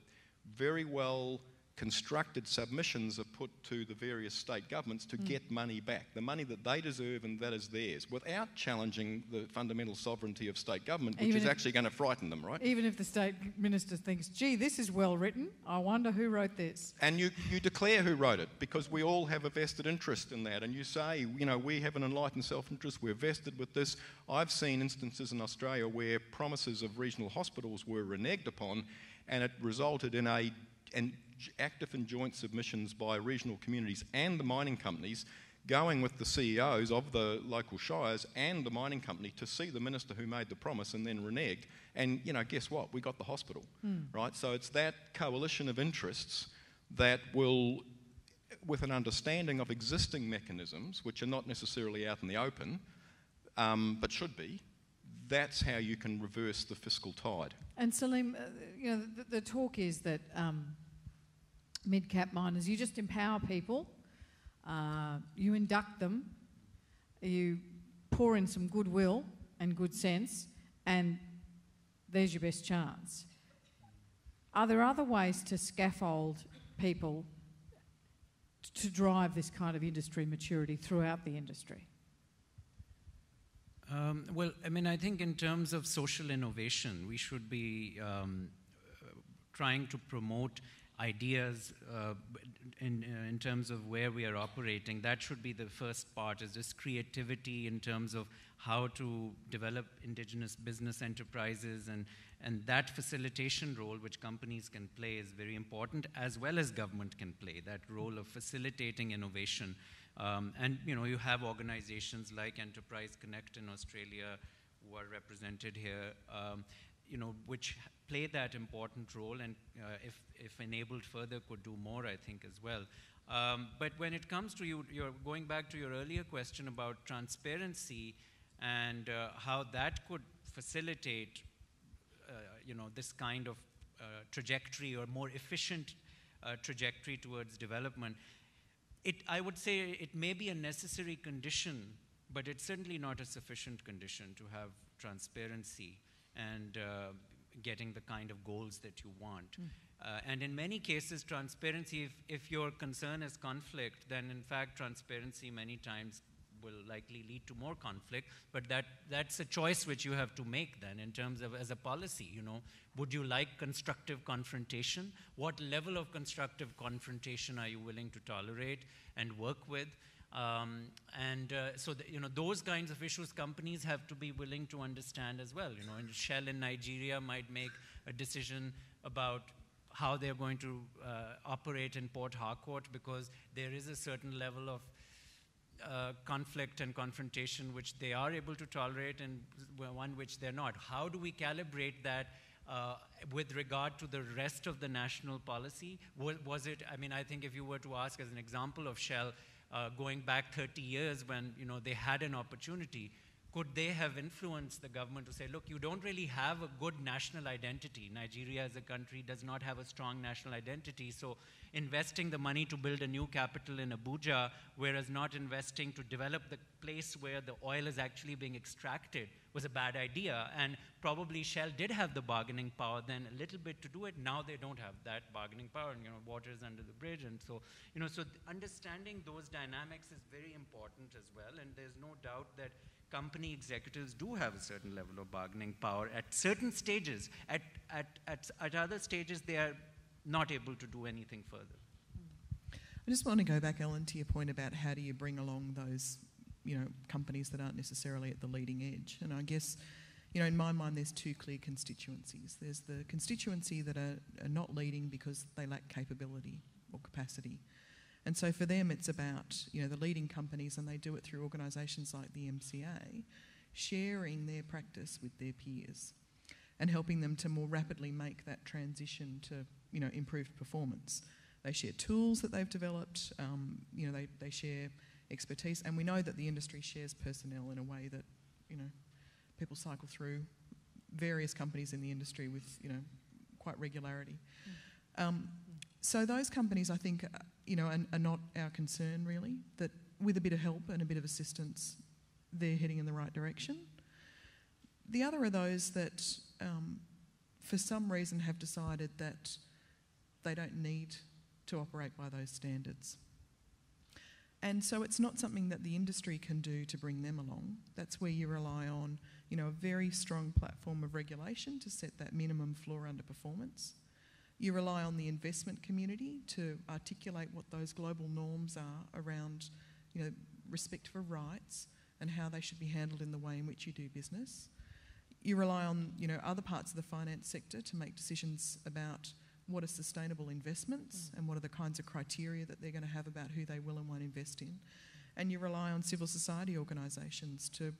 very well constructed submissions are put to the various state governments to get money back, the money that they deserve and that is theirs, without challenging the fundamental sovereignty of state government, which is actually going to frighten them, right? Even if the state minister thinks, gee, this is well written, I wonder who wrote this. And you declare who wrote it, because we all have a vested interest in that, and you say, you know, we have an enlightened self-interest, we're vested with this. I've seen instances in Australia where promises of regional hospitals were reneged upon, and it resulted in active and joint submissions by regional communities and the mining companies going with the CEOs of the local shires and the mining company to see the minister who made the promise and then reneged. And, you know, guess what? We got the hospital, right? So it's that coalition of interests that will, with an understanding of existing mechanisms, which are not necessarily out in the open, but should be, that's how you can reverse the fiscal tide. And Salim, you know, the talk is that mid-cap miners, you just empower people, you induct them, you pour in some goodwill and good sense, and there's your best chance. Are there other ways to scaffold people to drive this kind of industry maturity throughout the industry? Well, I mean, I think in terms of social innovation, we should be trying to promote ideas in terms of where we are operating. That should be the first part, is just creativity in terms of how to develop indigenous business enterprises, and that facilitation role which companies can play is very important, as well as government can play that role of facilitating innovation. And you know, you have organizations like Enterprise Connect in Australia who are represented here, you know, which play that important role, and if enabled further could do more, I think, as well. But when it comes to you're going back to your earlier question about transparency and how that could facilitate, you know, this kind of trajectory or more efficient trajectory towards development, I would say it may be a necessary condition, but it's certainly not a sufficient condition to have transparency and getting the kind of goals that you want. And in many cases, transparency, if your concern is conflict, then in fact transparency many times will likely lead to more conflict, but that's a choice which you have to make then in terms of as a policy, you know. Would you like constructive confrontation? What level of constructive confrontation are you willing to tolerate and work with? So you know, those kinds of issues companies have to be willing to understand as well. You know, and Shell in Nigeria might make a decision about how they're going to operate in Port Harcourt because there is a certain level of conflict and confrontation which they are able to tolerate and one which they're not. How do we calibrate that with regard to the rest of the national policy? Was it, I mean, I think if you were to ask as an example of Shell, going back 30 years when, you know, they had an opportunity, could they have influenced the government to say, look, you don't really have a good national identity. Nigeria as a country does not have a strong national identity, so investing the money to build a new capital in Abuja, whereas not investing to develop the place where the oil is actually being extracted was a bad idea. And probably Shell did have the bargaining power then a little bit to do it. Now they don't have that bargaining power, and, you know, water is under the bridge. And so, you know, so understanding those dynamics is very important as well. And there's no doubt that company executives do have a certain level of bargaining power at certain stages. At other stages, they are not able to do anything further. I just want to go back, Ellen, to your point about how do you bring along those, you know, companies that aren't necessarily at the leading edge. And I guess, you know, in my mind, there's two clear constituencies. There's the constituency that are not leading because they lack capability or capacity. And so for them, it's about, you know, the leading companies, and they do it through organisations like the MCA, sharing their practice with their peers and helping them to more rapidly make that transition to, you know, improved performance. They share tools that they've developed, you know, they share expertise. And we know that the industry shares personnel in a way that, you know, people cycle through various companies in the industry with, you know, quite regularity. So those companies, I think, you know, are not our concern really, that with a bit of help and a bit of assistance, they're heading in the right direction. The other are those that, for some reason, have decided that they don't need to operate by those standards. And so it's not something that the industry can do to bring them along. That's where you rely on, you know, a very strong platform of regulation to set that minimum floor underperformance. You rely on the investment community to articulate what those global norms are around, you know, respect for rights and how they should be handled in the way in which you do business. You rely on, you know, other parts of the finance sector to make decisions about what are sustainable investments and what are the kinds of criteria that they're going to have about who they will and won't invest in. And you rely on civil society organisations to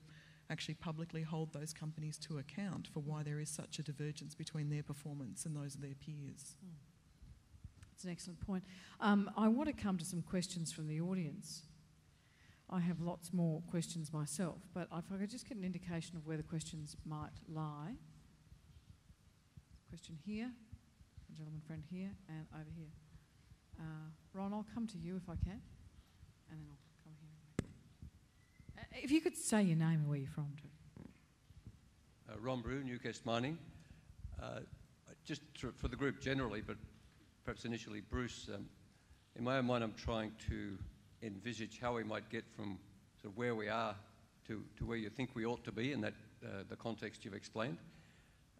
actually publicly hold those companies to account for why there is such a divergence between their performance and those of their peers. That's an excellent point. I want to come to some questions from the audience. I have lots more questions myself, but if I could just get an indication of where the questions might lie. Question here, a gentleman friend here, and over here. Ron, I'll come to you if I can, and then I'll come here. If you could say your name and where you're from, too. Ron Brew, Newcastle Mining. Just for the group generally, but perhaps initially Bruce, in my own mind I'm trying to envisage how we might get from sort of where we are to where you think we ought to be in that the context you've explained.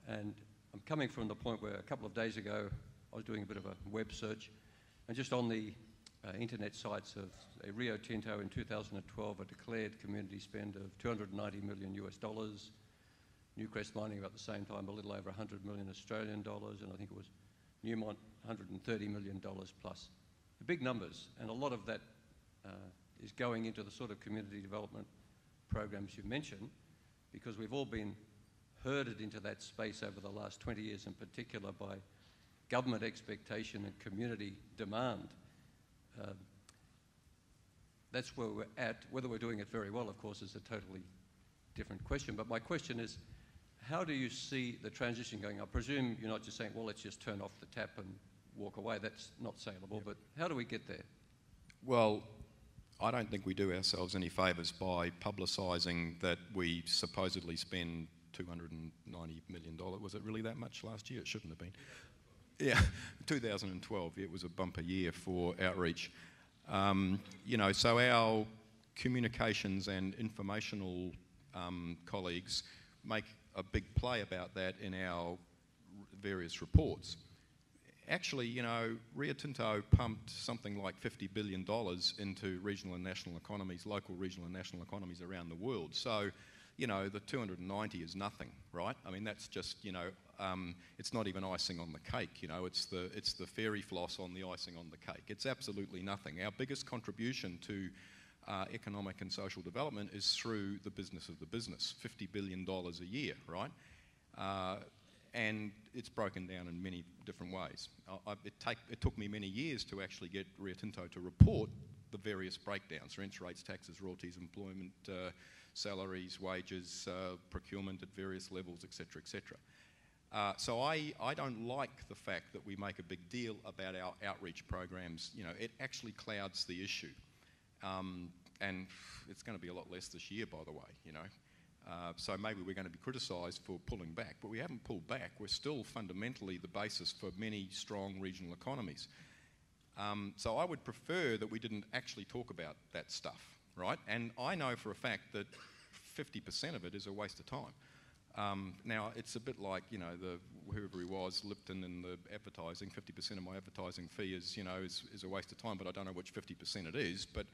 And I'm coming from the point where a couple of days ago I was doing a bit of a web search, and just on the internet sites of Rio Tinto in 2012, a declared community spend of $290 million US. Newcrest Mining about the same time, a little over 100 million Australian dollars, and I think it was Newmont, $130 million plus. The big numbers, and a lot of that is going into the sort of community development programs you've mentioned, because we've all been herded into that space over the last 20 years in particular by government expectation and community demand. That's where we're at. Whether we're doing it very well, of course, is a totally different question. But my question is, how do you see the transition going? I presume you're not just saying, well, let's just turn off the tap and walk away. That's not saleable. But how do we get there? Well, I don't think we do ourselves any favours by publicising that we supposedly spend $290 million. Was it really that much last year? It shouldn't have been. Yeah, 2012, it was a bumper year for outreach. You know, so our communications and informational colleagues make a big play about that in our various reports. Actually, you know, Rio Tinto pumped something like $50 billion into regional and national economies, local regional and national economies around the world. So, you know, the 290 is nothing, right? I mean, that's just, you know, it's not even icing on the cake, you know, it's the fairy floss on the icing on the cake. It's absolutely nothing. Our biggest contribution to economic and social development is through the business of the business, $50 billion a year, right? And it's broken down in many different ways. It took me many years to actually get Rio Tinto to report the various breakdowns, rents, rates, taxes, royalties, employment, salaries, wages, procurement at various levels, etc., etc. So I don't like the fact that we make a big deal about our outreach programs. You know, it actually clouds the issue. And it's going to be a lot less this year, by the way, you know. So maybe we're going to be criticised for pulling back, but we haven't pulled back. We're still fundamentally the basis for many strong regional economies. So I would prefer that we didn't actually talk about that stuff, right? And I know for a fact that 50% of it is a waste of time. Now, it's a bit like, you know, whoever he was, Lipton and the advertising. 50% of my advertising fee is, you know, is a waste of time, but I don't know which 50% it is. But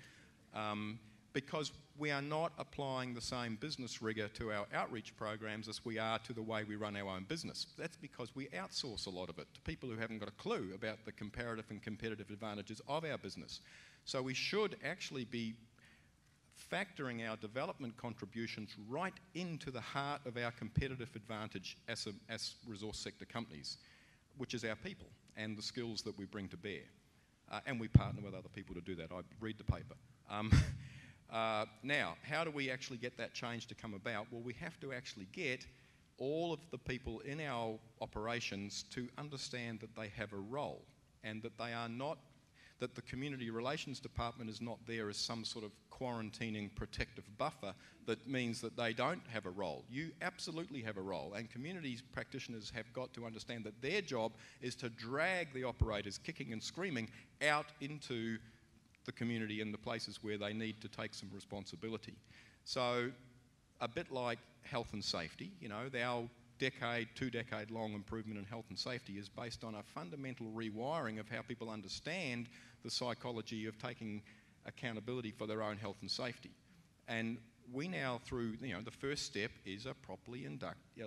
because we are not applying the same business rigour to our outreach programs as we are to the way we run our own business. That's because we outsource a lot of it to people who haven't got a clue about the comparative and competitive advantages of our business. So we should actually be factoring our development contributions right into the heart of our competitive advantage as resource sector companies, which is our people and the skills that we bring to bear. And we partner with other people to do that. I read the paper. Now, how do we actually get that change to come about? Well, we have to actually get all of the people in our operations to understand that they have a role and that they are not, that the Community Relations Department is not there as some sort of quarantining protective buffer that means that they don't have a role. You absolutely have a role, and communities practitioners have got to understand that their job is to drag the operators kicking and screaming out into the community and the places where they need to take some responsibility. So a bit like health and safety, you know, our two-decade-long improvement in health and safety is based on a fundamental rewiring of how people understand the psychology of taking accountability for their own health and safety. And we now, through, you know, the first step is a properly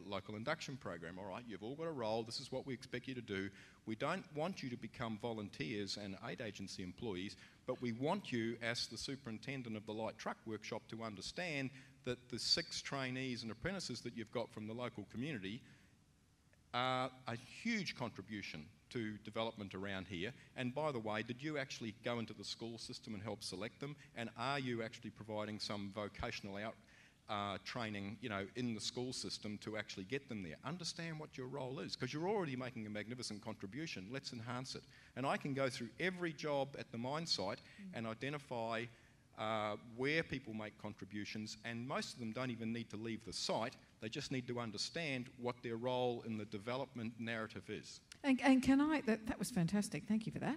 local induction program. All right, you've all got a role, this is what we expect you to do. We don't want you to become volunteers and aid agency employees, but we want you, as the superintendent of the light truck workshop, to understand that the 6 trainees and apprentices that you've got from the local community are a huge contribution to development around here. And by the way, did you actually go into the school system and help select them? And are you actually providing some vocational training, you know, in the school system to actually get them there? Understand what your role is, because you're already making a magnificent contribution. Let's enhance it. And I can go through every job at the mine site and identify where people make contributions, and most of them don't even need to leave the site. They just need to understand what their role in the development narrative is. And can I, that was fantastic, thank you for that.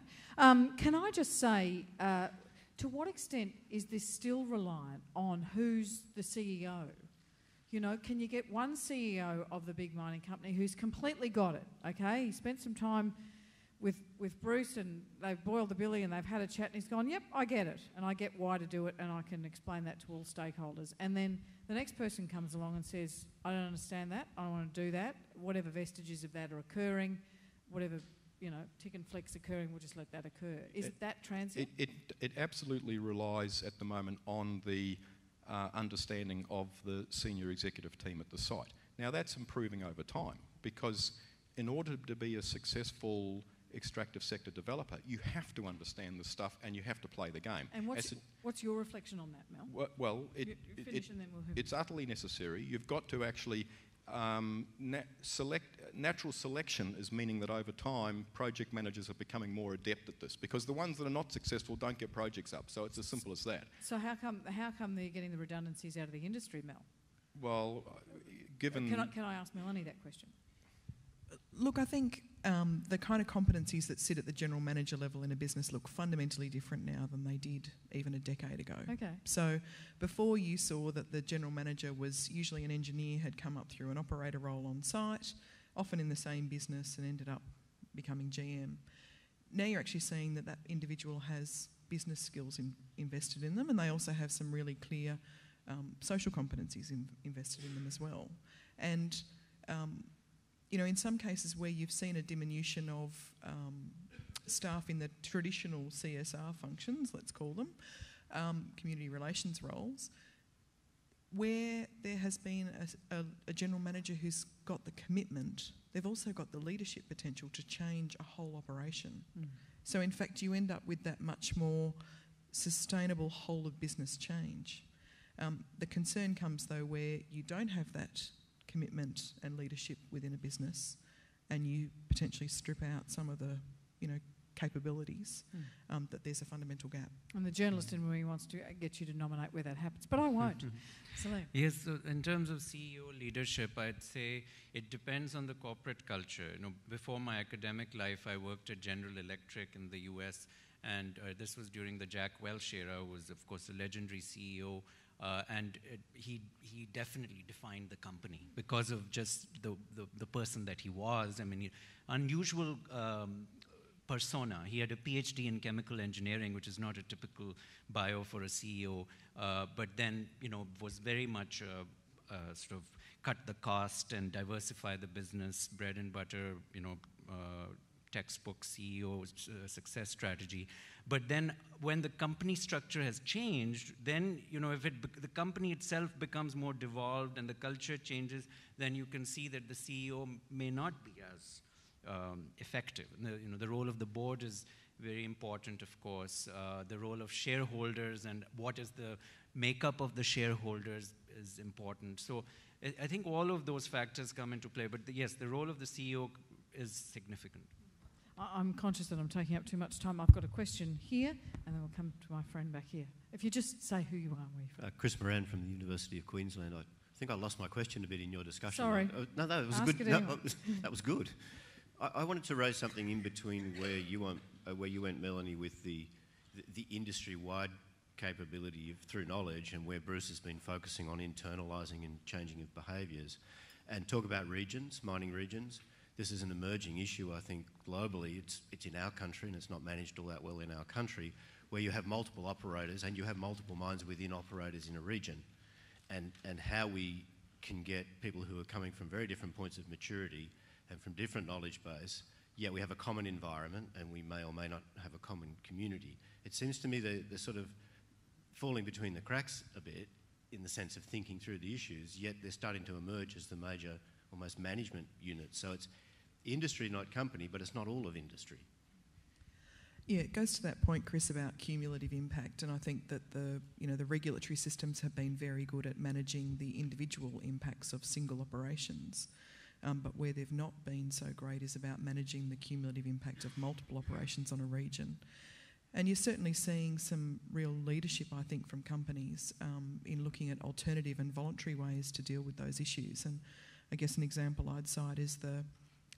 Can I just say, to what extent is this still reliant on who's the CEO? You know, can you get one CEO of the big mining company who's completely got it, okay? He spent some time with Bruce and they've boiled the billy and they've had a chat and he's gone, yep, I get it and I get why to do it and I can explain that to all stakeholders. And then the next person comes along and says, I don't understand that, I don't want to do that, whatever vestiges of that are occurring, whatever, you know, tick and fleck's occurring, we'll just let that occur. Is that transient? It absolutely relies at the moment on the understanding of the senior executive team at the site. Now that's improving over time, because in order to be a successful extractive sector developer, you have to understand the stuff and you have to play the game. And what's your reflection on that, Mel? Well, we'll it's utterly necessary. You've got to actually natural selection is meaning that over time project managers are becoming more adept at this, because the ones that are not successful don't get projects up. So it's as simple as that. So how come they're getting the redundancies out of the industry, Mel? Well, given... Can I ask Melanie that question? Look, I think the kind of competencies that sit at the general manager level in a business look fundamentally different now than they did even a decade ago. Okay. So before, you saw that the general manager was usually an engineer, had come up through an operator role on site, often in the same business, and ended up becoming GM. Now you're actually seeing that that individual has business skills invested in them, and they also have some really clear social competencies invested in them as well. And you know, in some cases where you've seen a diminution of staff in the traditional CSR functions, let's call them, community relations roles, where there has been a general manager who's got the commitment, they've also got the leadership potential to change a whole operation. So in fact, you end up with that much more sustainable whole of business change. The concern comes though where you don't have that commitment and leadership within a business, and you potentially strip out some of the, you know, capabilities, that there's a fundamental gap. And the journalist in me wants to get you to nominate where that happens, but I won't. Yes, so in terms of CEO leadership, I'd say it depends on the corporate culture. You know, before my academic life, I worked at General Electric in the US, and this was during the Jack Welch era, who was, of course, a legendary CEO. He definitely defined the company because of just the person that he was. I mean, unusual persona. He had a PhD in chemical engineering, which is not a typical bio for a CEO, but then, you know, was very much sort of cut the cost and diversify the business, bread and butter, you know, textbook CEO success strategy. But then when the company structure has changed, then, you know, if the company itself becomes more devolved and the culture changes, then you can see that the CEO may not be as effective. You know, the role of the board is very important, of course. The role of shareholders and what is the makeup of the shareholders is important. So I think all of those factors come into play. But yes, the role of the CEO is significant. I'm conscious that I'm taking up too much time. I've got a question here, and then we'll come to my friend back here. If you just say who you are and where you're from. Chris Moran from the University of Queensland. I think I lost my question a bit in your discussion. Sorry. No, it was Ask good. it No, anyway. that was good. I wanted to raise something in between where you went, Melanie, with the industry-wide capability through knowledge, and where Bruce has been focusing on internalising and changing of behaviours, and talk about regions, mining regions. This is an emerging issue, I think, globally. It's in our country, and it's not managed all that well in our country, where you have multiple operators and you have multiple mines within operators in a region, and how we can get people who are coming from very different points of maturity and from different knowledge base, yet we have a common environment and we may or may not have a common community. It seems to me they're sort of falling between the cracks a bit in the sense of thinking through the issues, yet they're starting to emerge as the major almost management units. So it's industry, not company, but it's not all of industry. Yeah, it goes to that point, Chris, about cumulative impact, and I think that the regulatory systems have been very good at managing the individual impacts of single operations, but where they've not been so great is about managing the cumulative impact of multiple operations on a region. And you're certainly seeing some real leadership, I think, from companies in looking at alternative and voluntary ways to deal with those issues. And I guess an example I'd cite is the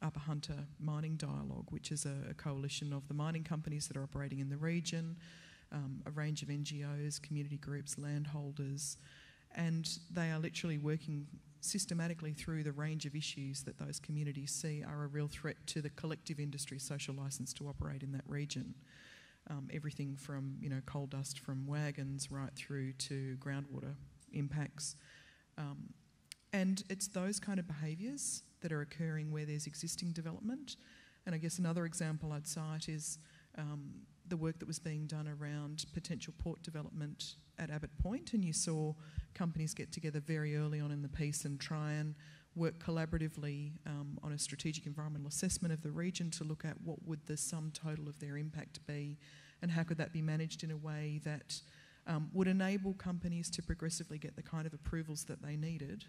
Upper Hunter Mining Dialogue, which is a coalition of the mining companies that are operating in the region, a range of NGOs, community groups, landholders, and they are literally working systematically through the range of issues that those communities see are a real threat to the collective industry social licence to operate in that region. Everything from coal dust from wagons right through to groundwater impacts. And it's those kind of behaviours that are occurring where there's existing development. And I guess another example I'd cite is the work that was being done around potential port development at Abbott Point, and you saw companies get together very early on in the piece and try and work collaboratively on a strategic environmental assessment of the region to look at what would the sum total of their impact be and how could that be managed in a way that would enable companies to progressively get the kind of approvals that they needed.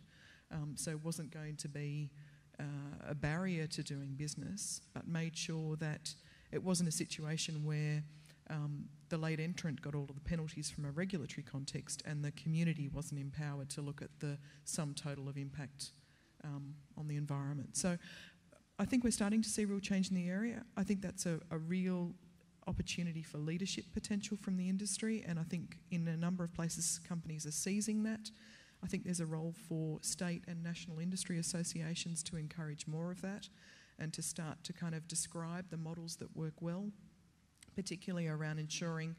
So it wasn't going to be a barrier to doing business, but made sure that it wasn't a situation where the late entrant got all of the penalties from a regulatory context and the community wasn't empowered to look at the sum total of impact on the environment. So I think we're starting to see real change in the area. I think that's a real opportunity for leadership potential from the industry, and I think in a number of places companies are seizing that. I think there's a role for state and national industry associations to encourage more of that and to start to kind of describe the models that work well, particularly around ensuring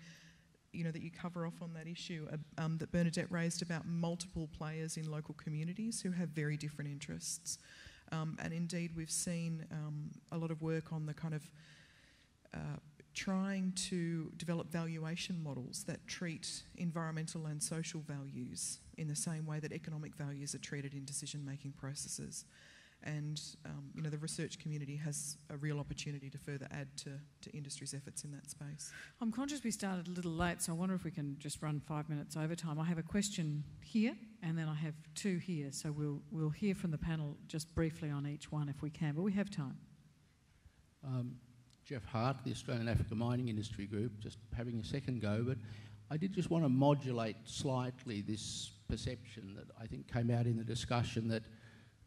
that you cover off on that issue that Bernadette raised about multiple players in local communities who have very different interests. And indeed, we've seen a lot of work on the kind of trying to develop valuation models that treat environmental and social values in the same way that economic values are treated in decision-making processes. And the research community has a real opportunity to further add to industry's efforts in that space. I'm conscious we started a little late, so I wonder if we can just run 5 minutes over time. I have a question here, and then I have two here, so we'll hear from the panel just briefly on each one if we can, but we have time. Jeff Hart, the Australian Africa Mining Industry Group, just having a second go, but I did just want to modulate slightly this perception that I think came out in the discussion that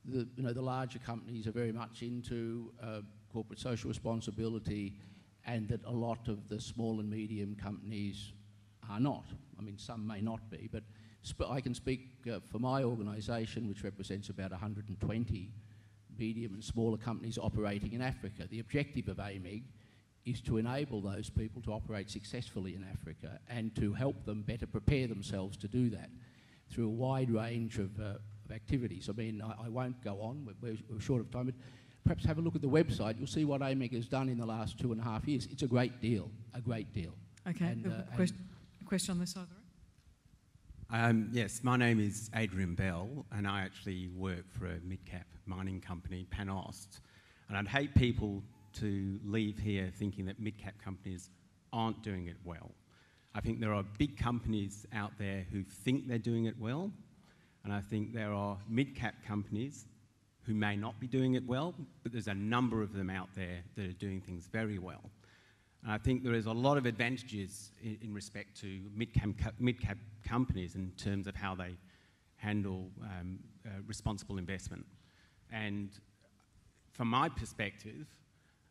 the larger companies are very much into corporate social responsibility, and that a lot of the small and medium companies are not. I mean, some may not be, but I can speak for my organisation, which represents about 120 medium and smaller companies operating in Africa. The objective of AMIG is to enable those people to operate successfully in Africa and to help them better prepare themselves to do that through a wide range of activities. I mean, I won't go on, we're short of time, but perhaps have a look at the website. You'll see what AMIG has done in the last 2.5 years. It's a great deal, a great deal. Okay, question on this side of the room? Yes, my name is Adrian Bell, and I actually work for a mid-cap mining company, Panost. And I'd hate people to leave here thinking that mid-cap companies aren't doing it well. I think there are big companies out there who think they're doing it well, and I think there are mid-cap companies who may not be doing it well, but there's a number of them out there that are doing things very well. And I think there is a lot of advantages in respect to mid-cap companies in terms of how they handle responsible investment. And from my perspective,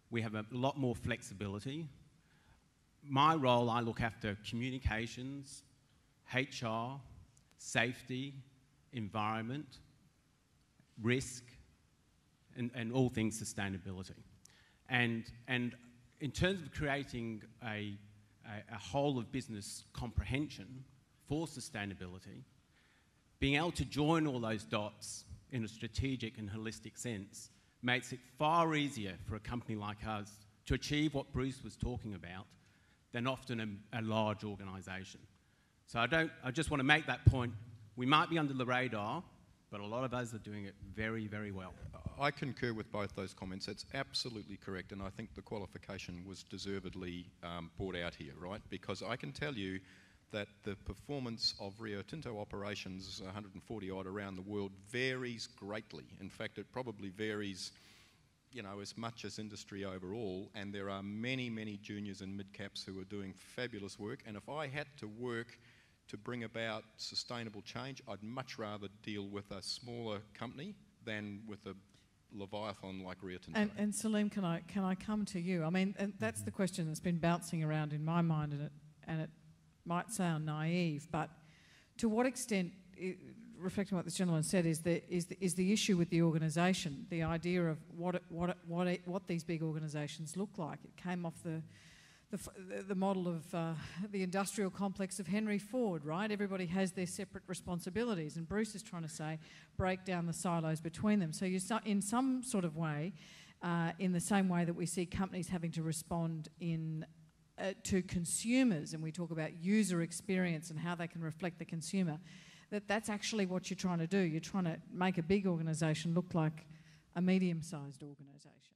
we have a lot more flexibility. My role, I look after communications, HR, safety, environment, risk, and all things sustainability. And in terms of creating a whole of business comprehension for sustainability, being able to join all those dots in a strategic and holistic sense makes it far easier for a company like us to achieve what Bruce was talking about than often a large organisation. So I just want to make that point. We might be under the radar, but a lot of us are doing it very, very well. I concur with both those comments. That's absolutely correct, and I think the qualification was deservedly brought out here, right? Because I can tell you that the performance of Rio Tinto operations, 140 odd around the world, varies greatly. In fact, it probably varies, you know, as much as industry overall, and there are many, many juniors and mid-caps who are doing fabulous work, and if I had to work to bring about sustainable change, I'd much rather deal with a smaller company than with a Leviathan like Rio Tinto. And Salim, can I come to you? I mean, and that's the question that's been bouncing around in my mind, and it might sound naive, but to what extent, reflecting on what this gentleman said, is the issue with the organisation, the idea of what these big organisations look like? It came off the model of the industrial complex of Henry Ford, right? Everybody has their separate responsibilities, and Bruce is trying to say break down the silos between them. So you're in some sort of way, in the same way that we see companies having to respond to consumers, and we talk about user experience and how they can reflect the consumer, that's actually what you're trying to do. You're trying to make a big organisation look like a medium-sized organisation.